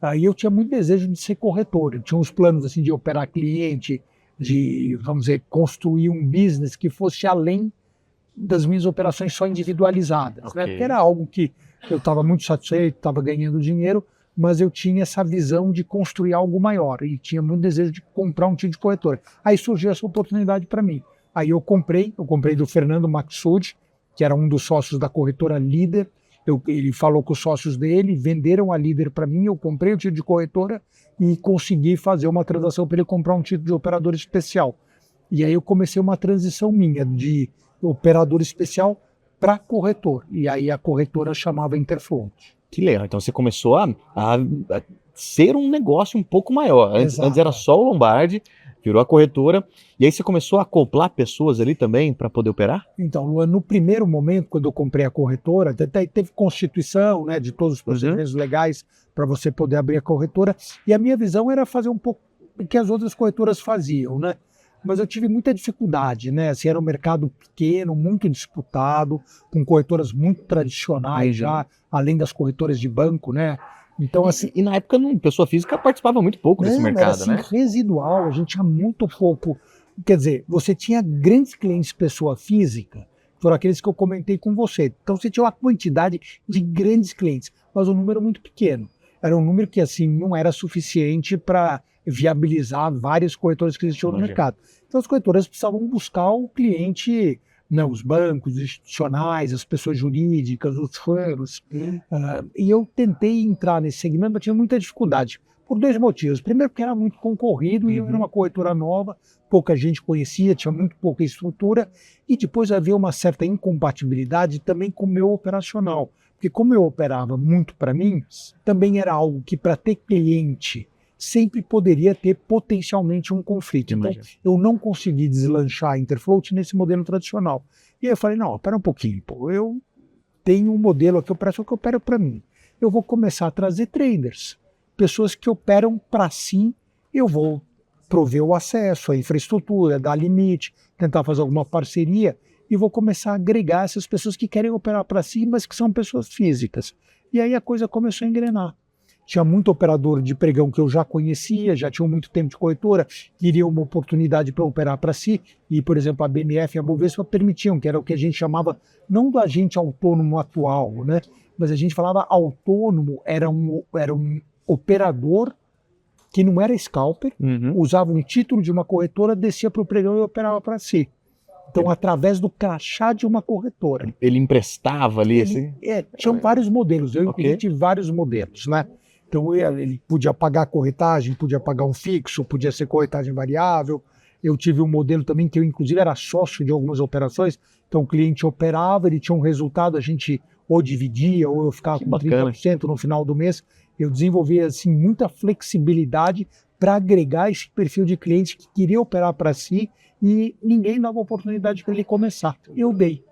Aí eu tinha muito desejo de ser corretor, eu tinha uns planos assim de operar cliente, de, vamos dizer, construir um business que fosse além das minhas operações só individualizadas, né? Porque era algo que eu estava muito satisfeito, estava ganhando dinheiro, mas eu tinha essa visão de construir algo maior e tinha muito desejo de comprar um título de corretora. Aí surgiu essa oportunidade para mim. Aí eu comprei do Fernando Maxud, que era um dos sócios da corretora Líder. Ele falou com os sócios dele, venderam a Líder para mim, eu comprei o título de corretora e consegui fazer uma transação para ele comprar um título de operador especial. E aí eu comecei uma transição minha de operador especial para corretor. E aí a corretora chamava Interfloat. Que legal, então você começou a ser um negócio um pouco maior. Antes era só o Lombardi, virou a corretora, e aí você começou a acoplar pessoas ali também para poder operar? Então, Luan, no primeiro momento, quando eu comprei a corretora, teve constituição, né, de todos os procedimentos legais para você poder abrir a corretora, e a minha visão era fazer um pouco o que as outras corretoras faziam, né? Mas eu tive muita dificuldade, né? Assim, era um mercado pequeno, muito disputado, com corretoras muito tradicionais já, além das corretoras de banco, né? Então, assim, e na época, pessoa física participava muito pouco desse mercado, era, assim, né? Residual, a gente tinha muito pouco. Quer dizer, você tinha grandes clientes pessoa física, foram aqueles que eu comentei com você. Então, você tinha uma quantidade de grandes clientes, mas um número muito pequeno. Era um número que, assim, não era suficiente para viabilizar várias corretoras que existiam no mercado. Então, as corretoras precisavam buscar o cliente, né, os bancos institucionais, as pessoas jurídicas, os fundos. E eu tentei entrar nesse segmento, mas tinha muita dificuldade, por 2 motivos. Primeiro, porque era muito concorrido e eu era uma corretora nova, pouca gente conhecia, tinha muito pouca estrutura, e depois havia uma certa incompatibilidade também com o meu operacional. Porque como eu operava muito para mim, também era algo que para ter cliente sempre poderia ter potencialmente um conflito. Então, eu não consegui deslanchar a Interfloat nesse modelo tradicional. E aí eu falei, não, espera um pouquinho, eu tenho um modelo aqui, que eu opero para mim. Eu vou começar a trazer traders, pessoas que operam para si, eu vou prover o acesso, a infraestrutura, dar limite, tentar fazer alguma parceria, e vou começar a agregar essas pessoas que querem operar para si, mas que são pessoas físicas. E aí a coisa começou a engrenar. Tinha muito operador de pregão que eu já conhecia, já tinha muito tempo de corretora, queria uma oportunidade para operar para si, e, por exemplo, a BMF e a Bovespa permitiam, que era o que a gente chamava, não do agente autônomo atual, né? Mas a gente falava autônomo, era um operador que não era scalper, usava um título de uma corretora, descia para o pregão e operava para si. Então, através do crachá de uma corretora. Ele emprestava ali, assim? Tinham vários modelos, eu Ok. tive vários modelos, né? Então, ele podia pagar corretagem, podia pagar um fixo, podia ser corretagem variável. Eu tive um modelo também que eu, inclusive, era sócio de algumas operações. Então, o cliente operava, ele tinha um resultado, a gente ou dividia, ou eu ficava Que com bacana. 30% no final do mês. Eu desenvolvi, assim, muita flexibilidade para agregar esse perfil de cliente que queria operar para si e ninguém dava oportunidade para ele começar. Eu dei.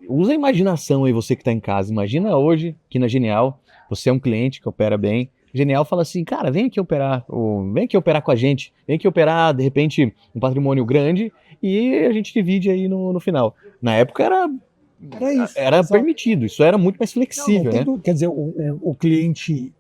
Usa a imaginação aí, você que está em casa. Imagina hoje, aqui na Genial, você é um cliente que opera bem. Genial fala assim, cara, vem aqui operar, ou vem aqui operar com a gente, vem aqui operar, de repente, um patrimônio grande e a gente divide aí no final. Na época era isso. Exato. permitido, isso era muito mais flexível, Não tem né? dúvida. Quer dizer, o cliente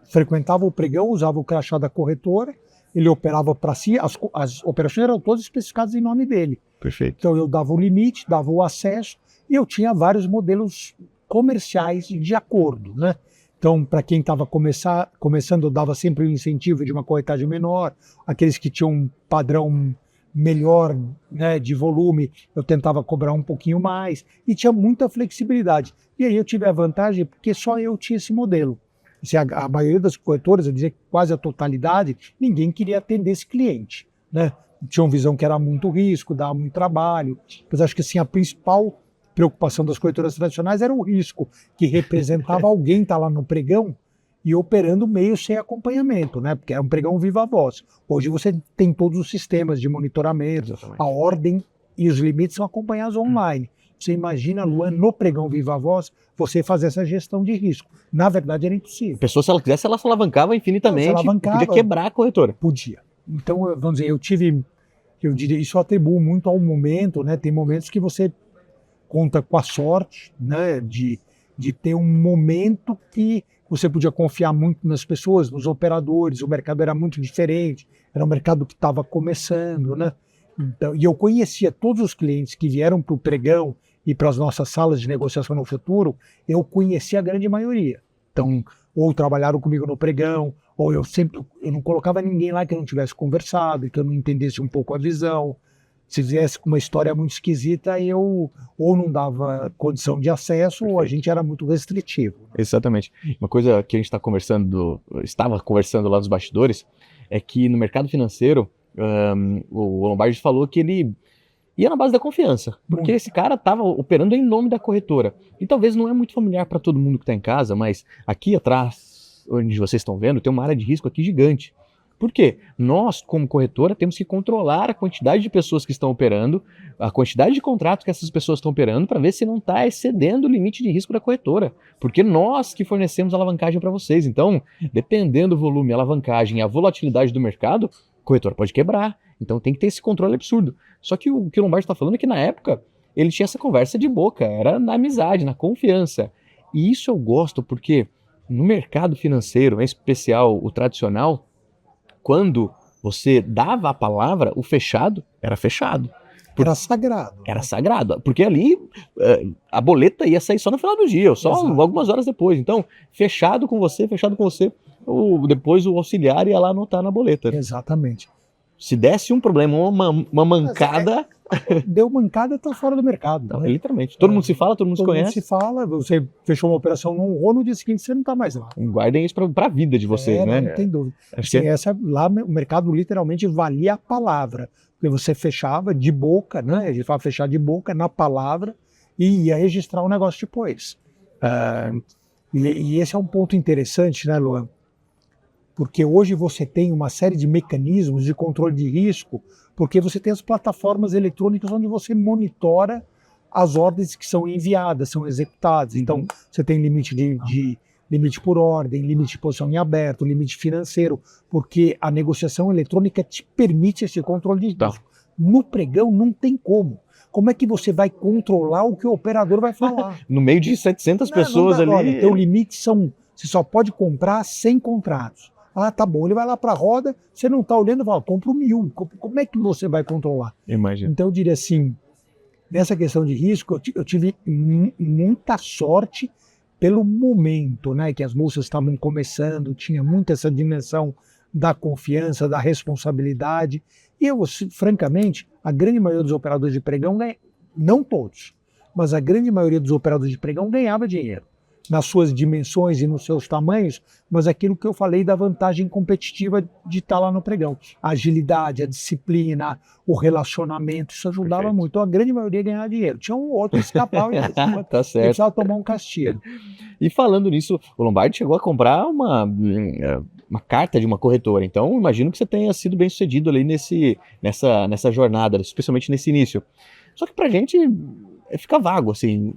frequentava o pregão, usava o crachá da corretora, ele operava para si, as operações eram todas especificadas em nome dele. Perfeito. Então eu dava o limite, dava o acesso, e eu tinha vários modelos comerciais de acordo, né? Então, para quem estava começando, eu dava sempre o incentivo de uma corretagem menor, aqueles que tinham um padrão melhor, né, de volume, eu tentava cobrar um pouquinho mais, e tinha muita flexibilidade. E aí eu tive a vantagem, porque só eu tinha esse modelo. Assim, a maioria das corretoras, eu diria que quase a totalidade, ninguém queria atender esse cliente, né? Tinham visão que era muito risco, dava muito trabalho, mas acho que assim, a principal preocupação das corretoras tradicionais era o risco, que representava alguém estar lá no pregão e operando meio sem acompanhamento, né? Porque era um pregão viva voz. Hoje você tem todos os sistemas de monitoramento, Exatamente. a ordem e os limites são acompanhados online. Você imagina, Luan, no pregão viva voz, você fazer essa gestão de risco. Na verdade, era impossível. A pessoa, se ela quisesse, ela se alavancava infinitamente, Não, se alavancava. podia quebrar a corretora. Podia. Então, vamos dizer, eu diria, isso eu atribuo muito ao momento, né? Tem momentos que você conta com a sorte, né? De ter um momento que você podia confiar muito nas pessoas, nos operadores, o mercado era muito diferente, era um mercado que estava começando, né? Então, e eu conhecia todos os clientes que vieram para o pregão e para as nossas salas de negociação no futuro, eu conhecia a grande maioria. Então, ou trabalharam comigo no pregão, ou eu não colocava ninguém lá que eu não tivesse conversado, que eu não entendesse um pouco a visão. Se viesse com uma história muito esquisita, eu ou não dava condição de acesso, ou a gente era muito restritivo. Exatamente. Uma coisa que a gente estava conversando lá nos bastidores, é que no mercado financeiro, o Lombardi falou que ele ia na base da confiança, porque esse cara estava operando em nome da corretora. E talvez não é muito familiar para todo mundo que está em casa, mas aqui atrás, onde vocês estão vendo, tem uma área de risco aqui gigante. Por quê? Nós, como corretora, temos que controlar a quantidade de pessoas que estão operando, a quantidade de contratos que essas pessoas estão operando, para ver se não está excedendo o limite de risco da corretora. Porque nós que fornecemos a alavancagem para vocês. Então, dependendo do volume, a alavancagem e a volatilidade do mercado, a corretora pode quebrar. Então tem que ter esse controle absurdo. Só que o que o Lombardi está falando é que na época ele tinha essa conversa de boca, era na amizade, na confiança. E isso eu gosto porque no mercado financeiro, em especial o tradicional, quando você dava a palavra, o fechado era fechado. Era sagrado. Era sagrado, porque ali a boleta ia sair só no final do dia, ou só Exato. algumas horas depois. Então, fechado com você, depois o auxiliar ia lá anotar na boleta. Exatamente. Se desse um problema, uma mancada, Deu mancada, tá fora do mercado. não, Né? literalmente. Todo mundo se fala, todo mundo se Todo mundo conhece. se fala, você fechou uma operação, não honrou, no dia seguinte você não tá mais lá. Guardem isso pra vida de vocês, né? Não tem dúvida. Acho Assim, que lá o mercado literalmente valia a palavra. Porque você fechava de boca, né? A gente fala fechar de boca na palavra e ia registrar o negócio depois. E esse é um ponto interessante, né, Luan? Porque hoje você tem uma série de mecanismos de controle de risco, porque você tem as plataformas eletrônicas onde você monitora as ordens que são enviadas, são executadas. Então, você tem limite limite por ordem, limite de posição em aberto, limite financeiro, porque a negociação eletrônica te permite esse controle de risco. No pregão não tem como. Como é que você vai controlar o que o operador vai falar? no meio de 700 pessoas Não dá, ali... Olha, teu limite são Você só pode comprar 100 contratos. Ah, tá bom. Ele vai lá para a roda, você não está olhando e fala, compro 1000. Como é que você vai controlar? Imagina. Então eu diria assim, nessa questão de risco, eu tive muita sorte pelo momento, né, que as bolsas estavam começando, tinha muito essa dimensão da confiança, da responsabilidade. E eu, francamente, a grande maioria dos operadores de pregão, não todos, mas a grande maioria dos operadores de pregão ganhava dinheiro nas suas dimensões e nos seus tamanhos, mas aquilo que eu falei da vantagem competitiva de estar lá no pregão. A agilidade, a disciplina, o relacionamento, isso ajudava Perfeito. muito. Então, a grande maioria ganhava dinheiro. Tinha um outro que escapava e Tá certo. precisava tomar um castigo. E falando nisso, o Lombardi chegou a comprar uma carta de uma corretora. Então, imagino que você tenha sido bem sucedido ali nessa jornada, especialmente nesse início. Só que pra gente fica vago, assim.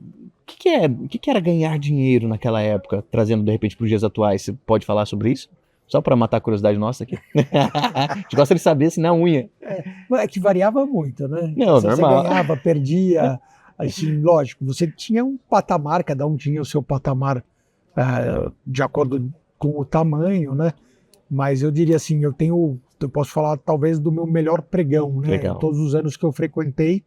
O que era ganhar dinheiro naquela época, trazendo de repente para os dias atuais? Você pode falar sobre isso? Só para matar a curiosidade nossa aqui. A gente gosta de saber se na unha. É que variava muito, né? Não, Se normal. você ganhava, perdia. Assim, lógico, você tinha um patamar, cada um tinha o seu patamar de acordo com o tamanho, né? Mas eu diria assim, eu posso falar talvez do meu melhor pregão, né? Legal. Todos os anos que eu frequentei,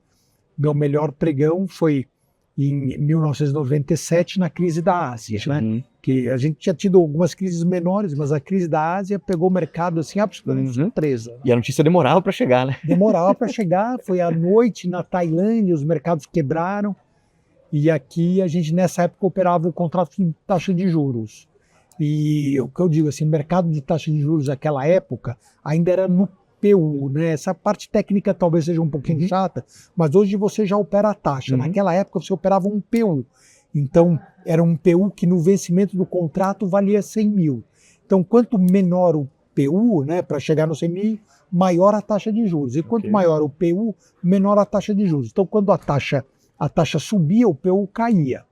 meu melhor pregão foi em 1997, na crise da Ásia, né? Que a gente tinha tido algumas crises menores, mas a crise da Ásia pegou o mercado assim absolutamente de surpresa. E a notícia demorava para chegar, né? Demorava para chegar, foi à noite na Tailândia, os mercados quebraram, e aqui a gente nessa época operava o contrato de taxa de juros. E o que eu digo assim, o mercado de taxa de juros naquela época ainda era no PU, né? Essa parte técnica talvez seja um pouquinho chata, mas hoje você já opera a taxa. Naquela época você operava um PU. Então, era um PU que no vencimento do contrato valia 100 mil. Então, quanto menor o PU, né, para chegar no 100 mil, maior a taxa de juros. E quanto maior o PU, menor a taxa de juros. Então, quando a taxa subia, o PU caía.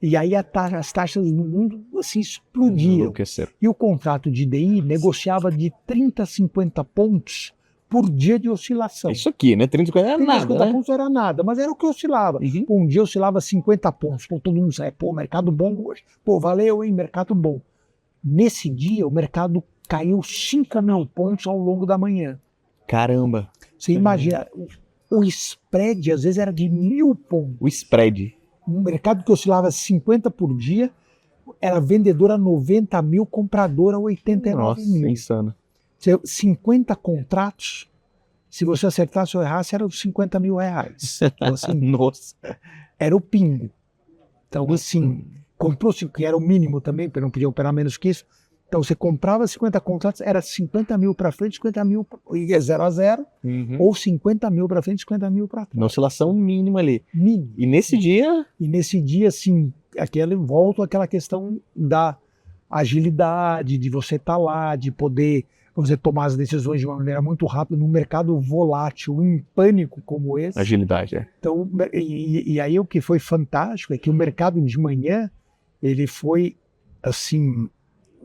E aí as taxas no mundo assim explodiram. Enlouqueceram. E o contrato de DI negociava de 30 a 50 pontos por dia de oscilação. Isso aqui, né? 30, 50 era 30 a nada, 50 né? pontos era nada, mas era o que oscilava. Pô, um dia oscilava 50 pontos. Pô, todo mundo sai, pô, mercado bom hoje. Pô, valeu, hein, mercado bom. Nesse dia, o mercado caiu 5 mil pontos ao longo da manhã. Caramba. Você imagina, o spread às vezes era de 1000 pontos. O spread. Um mercado que oscilava 50 por dia, era vendedor a 90 mil, comprador a 89 Nossa, mil. insano. 50 contratos, se você acertasse ou errasse, eram 50 mil reais. Então, assim, Nossa. era o pingo. Então, assim, comprou-se, que era o mínimo também, porque não podia operar menos que isso. Então, você comprava 50 contratos, era 50 mil para frente, 50 mil, 0 a 0, ou 50 mil para frente, 50 mil para trás. Na oscilação mínima ali. Mínimo. E nesse dia... E nesse dia, assim, volta àquela questão da agilidade, de você estar lá, de poder você tomar as decisões de uma maneira muito rápida num mercado volátil, em pânico como esse. Agilidade, é. Então, e aí o que foi fantástico é que o mercado de manhã, ele foi, assim,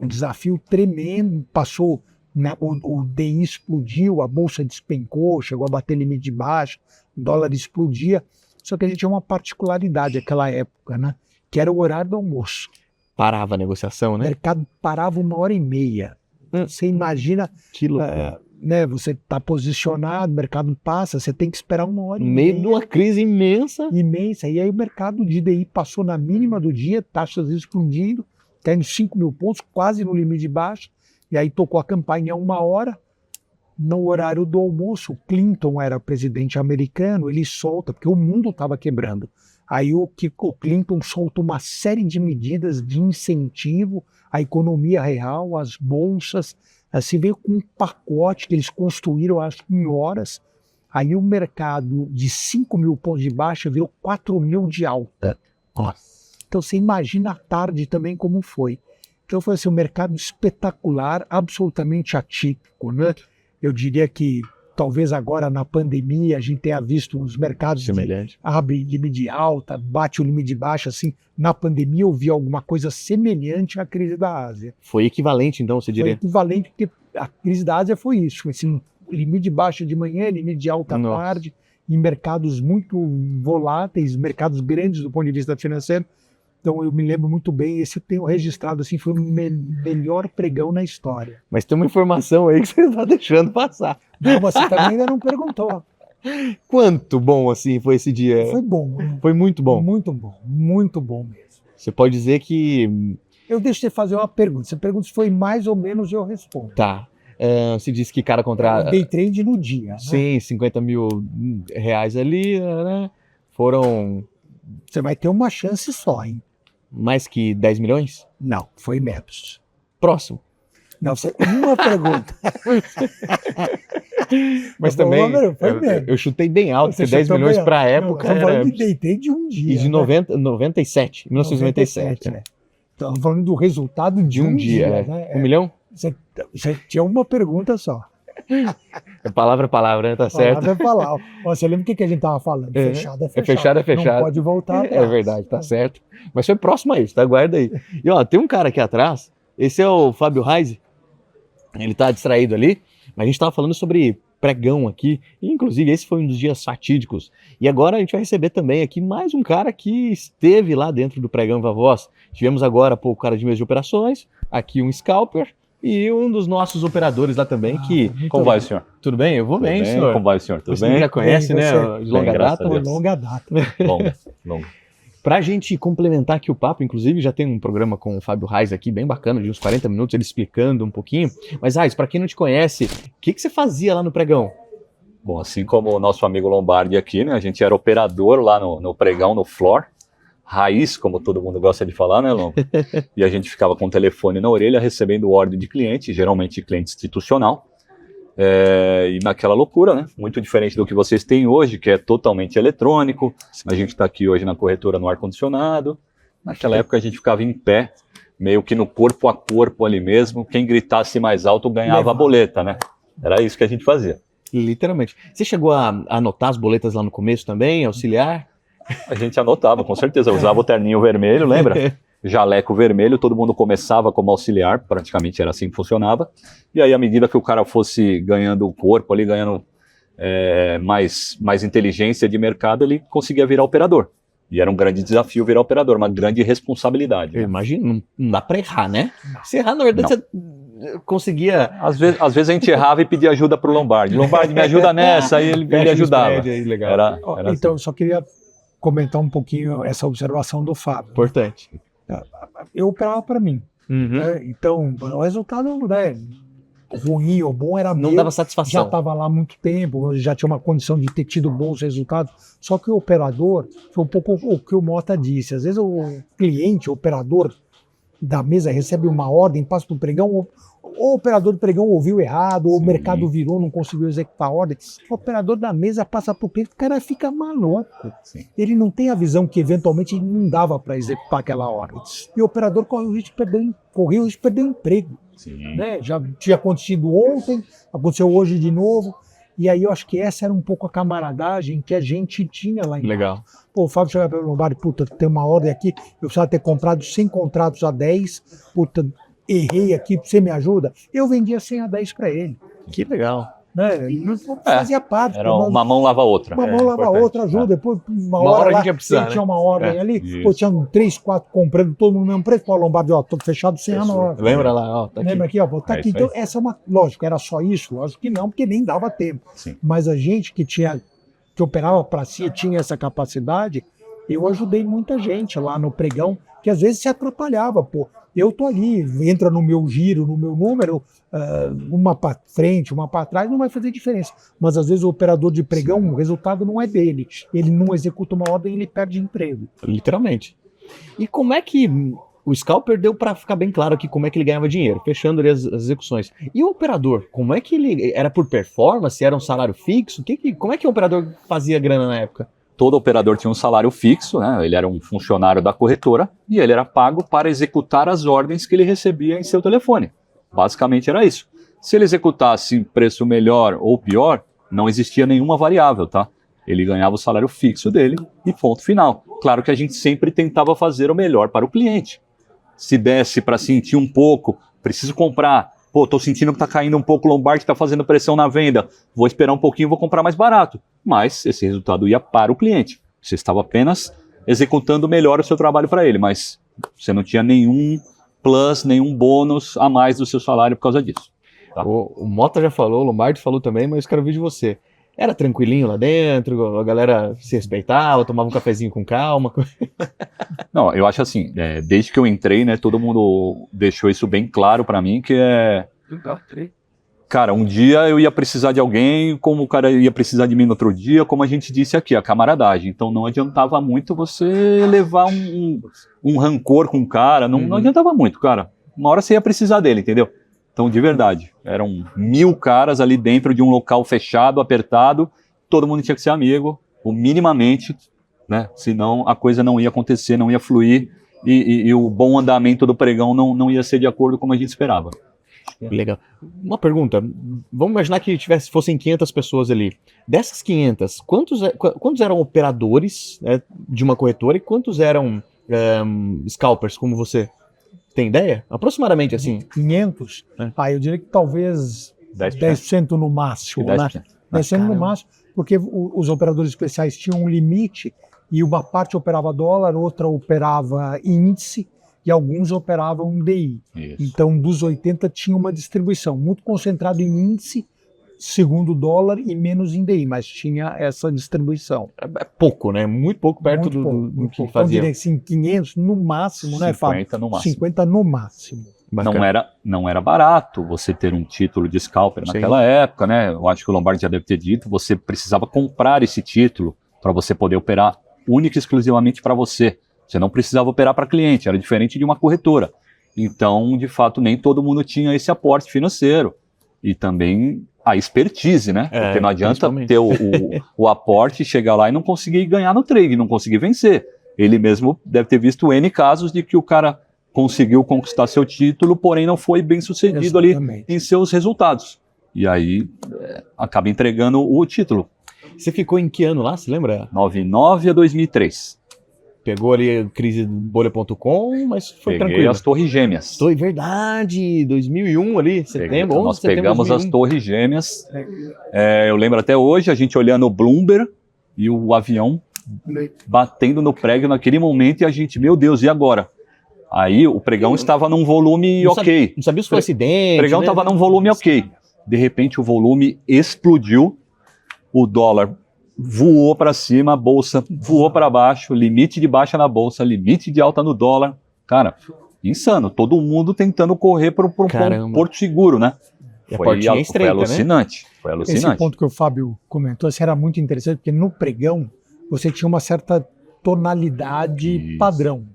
um desafio tremendo, passou, né, o DI explodiu, a bolsa despencou, chegou a bater limite de baixa, o dólar explodia, só que a gente tinha uma particularidade naquela época, né, que era o horário do almoço. Parava a negociação, O né? mercado parava 1h30. Você imagina, Que loucura. né, você está posicionado, o mercado passa, você tem que esperar 1h30. No meio de uma crise imensa. Imensa. E aí o mercado de DI passou na mínima do dia, taxas explodindo, caindo 5 mil pontos, quase no limite de baixa. E aí tocou a campainha 1 hora. No horário do almoço, o Clinton era presidente americano, ele solta, porque o mundo estava quebrando. Aí o Clinton solta uma série de medidas de incentivo à economia real, às bolsas. Assim, veio com um pacote que eles construíram, acho que em horas. Aí o mercado de 5 mil pontos de baixa virou 4 mil de alta. Nossa. Então você imagina a tarde também como foi. Então foi assim, um mercado espetacular, absolutamente atípico, né? Eu diria que talvez agora na pandemia a gente tenha visto os mercados Semelhante. abre limite de alta, bate o limite de baixa, assim. Na pandemia eu vi alguma coisa semelhante à crise da Ásia. Foi equivalente, então, você Foi diria? equivalente, porque a crise da Ásia foi isso, assim, limite de baixa de manhã, limite de alta à Nossa. tarde, em mercados muito voláteis, mercados grandes do ponto de vista financeiro. Então eu me lembro muito bem, esse eu tenho registrado, assim, foi o melhor pregão na história. Mas tem uma informação aí que você está deixando passar. Não, você também ainda não perguntou. Quanto bom assim foi esse dia? Foi bom. Né? Foi muito bom. Muito bom mesmo. Você pode dizer que... Eu deixo você fazer uma pergunta. Você pergunta se foi mais ou menos, eu respondo. Tá. Você disse que cara contra... Day trade no dia, né? Sim, 50 mil reais ali, né? Foram... Você vai ter uma chance só, hein? Mais que 10 milhões? Não, foi menos. Próximo. Não, você uma pergunta. Mas também, foi menos. eu chutei bem alto, Você porque 10 chutou milhões bem para a alto. época Não, era... falando de day trade de um dia. E de né? 97, 1997. né? Estamos falando do resultado de um dia. Né? 1 milhão? Você tinha uma pergunta só. É palavra, né? Tá certo. Palavra é palavra. Você lembra o que a gente estava falando? Fechado é fechado. Fechado é fechado. Não pode voltar atrás. É verdade, tá certo. Mas foi próximo a isso, tá? Guarda aí. E ó, tem um cara aqui atrás, esse é o Fábio Reise, ele tá distraído ali, mas a gente tava falando sobre pregão aqui, e inclusive esse foi um dos dias fatídicos. E agora a gente vai receber também aqui mais um cara que esteve lá dentro do pregão Viva Voz. Tivemos agora o cara de mesa de operações, aqui um scalper, e um dos nossos operadores lá também, que... Como vai, senhor? Tudo bem? Eu vou Tudo bem, senhor. Como vai, senhor? Tudo Você bem? já conhece, Bem, né? você? De longa Bem, graças data. a Deus. Longa data. Longo. Pra gente complementar aqui o papo, inclusive já tem um programa com o Fábio Reis aqui, bem bacana, de uns 40 minutos, ele explicando um pouquinho. Mas, Reis, pra quem não te conhece, o que você fazia lá no pregão? Bom, assim como o nosso amigo Lombardi aqui, né? A gente era operador lá no pregão, no floor. Raiz, como todo mundo gosta de falar, né, Lombo? E a gente ficava com o telefone na orelha, recebendo ordem de cliente, geralmente cliente institucional. E naquela loucura, né? Muito diferente do que vocês têm hoje, que é totalmente eletrônico. A gente está aqui hoje na corretora no ar-condicionado. Naquela época a gente ficava em pé, meio que no corpo a corpo ali mesmo. Quem gritasse mais alto ganhava a boleta, né? Era isso que a gente fazia. Literalmente. Você chegou a anotar as boletas lá no começo também, auxiliar? A gente anotava, com certeza. Eu usava o terninho vermelho, lembra? Jaleco vermelho, todo mundo começava como auxiliar, praticamente era assim que funcionava. E aí, à medida que o cara fosse ganhando o corpo ali, ganhando mais inteligência de mercado, ele conseguia virar operador. E era um grande desafio virar operador, uma grande responsabilidade. Eu imagino, não dá pra errar, né? Se errar, na verdade, você conseguia... Às vezes a gente errava e pedia ajuda pro Lombardi. Lombardi, me ajuda nessa, aí ele ajudava. Aí, legal. Era Então, eu só queria comentar um pouquinho essa observação do Fábio. Importante. Eu operava para mim. Né? Então, o resultado, né, ruim ou bom era Não meu. dava satisfação. Já estava lá há muito tempo, já tinha uma condição de ter tido bons resultados. Só que o operador, foi um pouco o que o Mota disse. Às vezes o cliente, o operador da mesa recebe uma ordem, passa para o pregão, ou o operador do pregão ouviu errado, ou o mercado virou, não conseguiu executar a ordem. O operador da mesa passa para o cliente, o cara fica maluco. Sim. Ele não tem a visão que eventualmente não dava para executar aquela ordem. E o operador corre o risco de perder o emprego. Sim. Né? Já tinha acontecido ontem, aconteceu hoje de novo. E aí eu acho que essa era um pouco a camaradagem que a gente tinha lá em Legal. casa. Pô, o Fábio chegava para o Lombardi, puta, tem uma ordem aqui, eu precisava ter comprado 100 contratos a 10, puta, errei aqui, você me ajuda? Eu vendia 100 a 10 para ele. Que legal. Né? E não fazia parte. Era uma mão lava a outra. Uma mão lava a outra, ajuda. Depois, uma Uma hora a lá, gente ia precisar, ele né? tinha uma ordem ali, Isso. pô, tinha 3, 4 comprando, todo mundo no mesmo preço. Pô, Lombardi, ó, tô fechado 100 a 9. Lembra lá, ó, tá aqui. Lembra aqui, ó, tá É aqui. isso Então, aí. essa é uma. Lógico, era só isso? Lógico que não, porque nem dava tempo. Sim. Mas a gente que operava para si, tinha essa capacidade, eu ajudei muita gente lá no pregão, que às vezes se atrapalhava, pô. Eu tô ali, entra no meu giro, no meu número, uma para frente, uma para trás, não vai fazer diferença. Mas às vezes o operador de pregão, o resultado não é dele. Ele não executa uma ordem, ele perde emprego. Literalmente. E como é que o scalper deu para ficar bem claro aqui como é que ele ganhava dinheiro, fechando ali as execuções. E o operador, como é que ele era por performance, era um salário fixo? Como é que o operador fazia grana na época? Todo operador tinha um salário fixo, né? Ele era um funcionário da corretora e ele era pago para executar as ordens que ele recebia em seu telefone. Basicamente era isso. Se ele executasse preço melhor ou pior, não existia nenhuma variável, tá? Ele ganhava o salário fixo dele e ponto final. Claro que a gente sempre tentava fazer o melhor para o cliente. Se desse para sentir um pouco, preciso comprar. Pô, tô sentindo que tá caindo um pouco, o Lombardi tá fazendo pressão na venda. Vou esperar um pouquinho, vou comprar mais barato. Mas esse resultado ia para o cliente. Você estava apenas executando melhor o seu trabalho para ele, mas você não tinha nenhum plus, nenhum bônus a mais do seu salário por causa disso. Tá. O Mota já falou, o Lombardi falou também, mas eu quero ouvir de você. Era tranquilinho lá dentro, a galera se respeitava, tomava um cafezinho com calma? Não, eu acho assim, desde que eu entrei, né, todo mundo deixou isso bem claro para mim, que cara, um dia eu ia precisar de alguém, como o cara ia precisar de mim no outro dia, como a gente disse aqui, a camaradagem. Então não adiantava muito você levar um rancor com o cara, não adiantava muito, cara. Uma hora você ia precisar dele, entendeu? Então, de verdade, eram 1000 caras ali dentro de um local fechado, apertado, todo mundo tinha que ser amigo, ou minimamente, né? Senão a coisa não ia acontecer, não ia fluir, e o bom andamento do pregão não ia ser de acordo com como a gente esperava. Legal. Uma pergunta, vamos imaginar que fossem 500 pessoas ali. Dessas 500, quantos eram operadores, né, de uma corretora e quantos eram scalpers, como você? Tem ideia? Aproximadamente assim. 500? Eu diria que talvez 10% no máximo. 10%. Né? 10% no máximo, porque os operadores especiais tinham um limite e uma parte operava dólar, outra operava índice e alguns operavam DI. Isso. Então, dos 80 tinha uma distribuição, muito concentrado em índice, segundo dólar e menos em DI, mas tinha essa distribuição. É pouco, né? Muito pouco perto do que fazia. Eu diria assim, 500 no máximo, né, Fábio? 50 no máximo. 50 no máximo. Não era barato você ter um título de scalper naquela época, né? Eu acho que o Lombardi já deve ter dito, você precisava comprar esse título para você poder operar única e exclusivamente para você. Você não precisava operar para cliente, era diferente de uma corretora. Então, de fato, nem todo mundo tinha esse aporte financeiro. E também a expertise, né? Porque não adianta ter o aporte, chegar lá e não conseguir ganhar no trade, não conseguir vencer. Ele mesmo deve ter visto N casos de que o cara conseguiu conquistar seu título, porém não foi bem sucedido ali em seus resultados. E aí acaba entregando o título. Você ficou em que ano lá, você lembra? 99 a 2003. Pegou ali a crise do bolha.com, mas foi Peguei tranquilo. as Torres Gêmeas. Foi verdade, 2001 ali, setembro, 11 Nós de setembro pegamos 2001. as Torres Gêmeas. Eu lembro até hoje, a gente olhando o Bloomberg e o avião batendo no prego naquele momento e a gente, meu Deus, e agora? Aí o pregão estava num volume ok. Não sabia se foi acidente. O pregão estava num volume ok. De repente o volume explodiu, o dólar voou para cima, a bolsa voou para baixo, limite de baixa na bolsa, limite de alta no dólar. Cara, insano. Todo mundo tentando correr para um porto seguro, né? E a portinha estreita, foi alucinante. Né? Foi alucinante. Esse ponto que o Fábio comentou, isso era muito interessante, porque no pregão você tinha uma certa tonalidade padrão.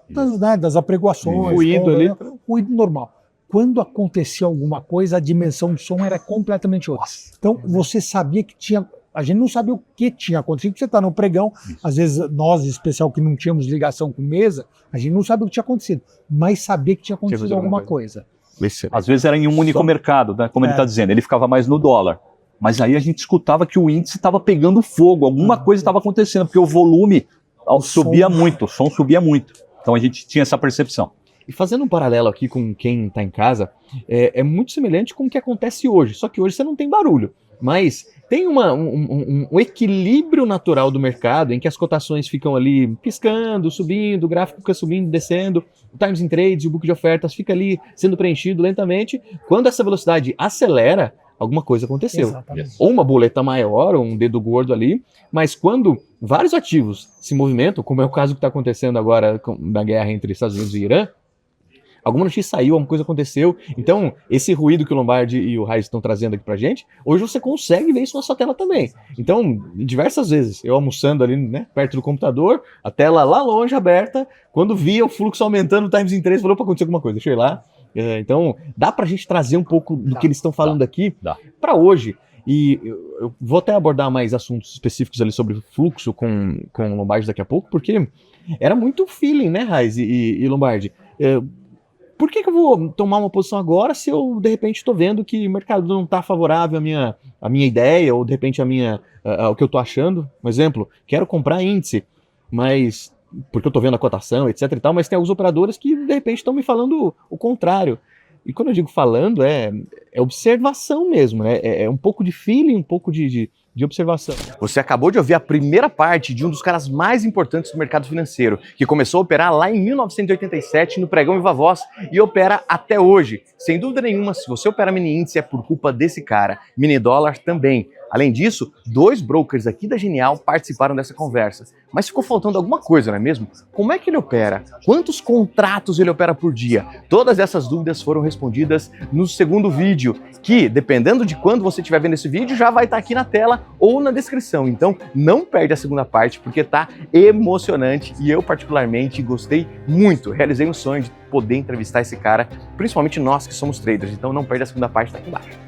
Das apregoações. Ruído ali. Ruído normal. Quando acontecia alguma coisa, a dimensão de som era completamente outra. Então, você sabia que tinha... A gente não sabia o que tinha acontecido, porque você está no pregão, às vezes nós, em especial, que não tínhamos ligação com mesa, a gente não sabia o que tinha acontecido, mas sabia que tinha acontecido alguma coisa. Às vezes era em um único mercado, né? Como ele está dizendo, ele ficava mais no dólar. Mas aí a gente escutava que o índice estava pegando fogo, alguma coisa estava acontecendo, porque o volume subia muito, o som subia muito. Então a gente tinha essa percepção. E fazendo um paralelo aqui com quem está em casa, é muito semelhante com o que acontece hoje, só que hoje você não tem barulho, mas tem um equilíbrio natural do mercado em que as cotações ficam ali piscando, subindo, o gráfico fica subindo, descendo, o Times in Trades, o book de ofertas fica ali sendo preenchido lentamente. Quando essa velocidade acelera, alguma coisa aconteceu. Exatamente. Ou uma boleta maior, ou um dedo gordo ali, mas quando vários ativos se movimentam, como é o caso que está acontecendo agora na guerra entre Estados Unidos e Irã, alguma notícia saiu, alguma coisa aconteceu. Então, esse ruído que o Lombardi e o Raiz estão trazendo aqui pra gente, hoje você consegue ver isso na sua tela também. Então, diversas vezes, eu almoçando ali, né, perto do computador, a tela lá longe aberta, quando via o fluxo aumentando, o Times in 3 falou para acontecer alguma coisa, deixa eu ir lá. Então, dá pra gente trazer um pouco do que eles estão falando aqui para hoje. E eu vou até abordar mais assuntos específicos ali sobre fluxo com o Lombardi daqui a pouco, porque era muito feeling, né, Raiz e Lombardi? Por que eu vou tomar uma posição agora se eu, de repente, estou vendo que o mercado não está favorável à minha ideia, ou, de repente, ao que eu estou achando? Um exemplo, quero comprar índice, mas porque eu estou vendo a cotação, etc e tal, mas tem alguns operadores que, de repente, estão me falando o contrário. E quando eu digo falando, é observação mesmo, né? É um pouco de feeling, um pouco de de observação. Você acabou de ouvir a primeira parte de um dos caras mais importantes do mercado financeiro, que começou a operar lá em 1987 no pregão Viva Voz e opera até hoje. Sem dúvida nenhuma, se você opera mini índice é por culpa desse cara. Mini dólar também. Além disso, 2 brokers aqui da Genial participaram dessa conversa. Mas ficou faltando alguma coisa, não é mesmo? Como é que ele opera? Quantos contratos ele opera por dia? Todas essas dúvidas foram respondidas no segundo vídeo, que, dependendo de quando você estiver vendo esse vídeo, já vai estar aqui na tela ou na descrição. Então, não perde a segunda parte, porque tá emocionante e eu, particularmente, gostei muito. Realizei um sonho de poder entrevistar esse cara, principalmente nós que somos traders. Então, não perde a segunda parte, tá aqui embaixo.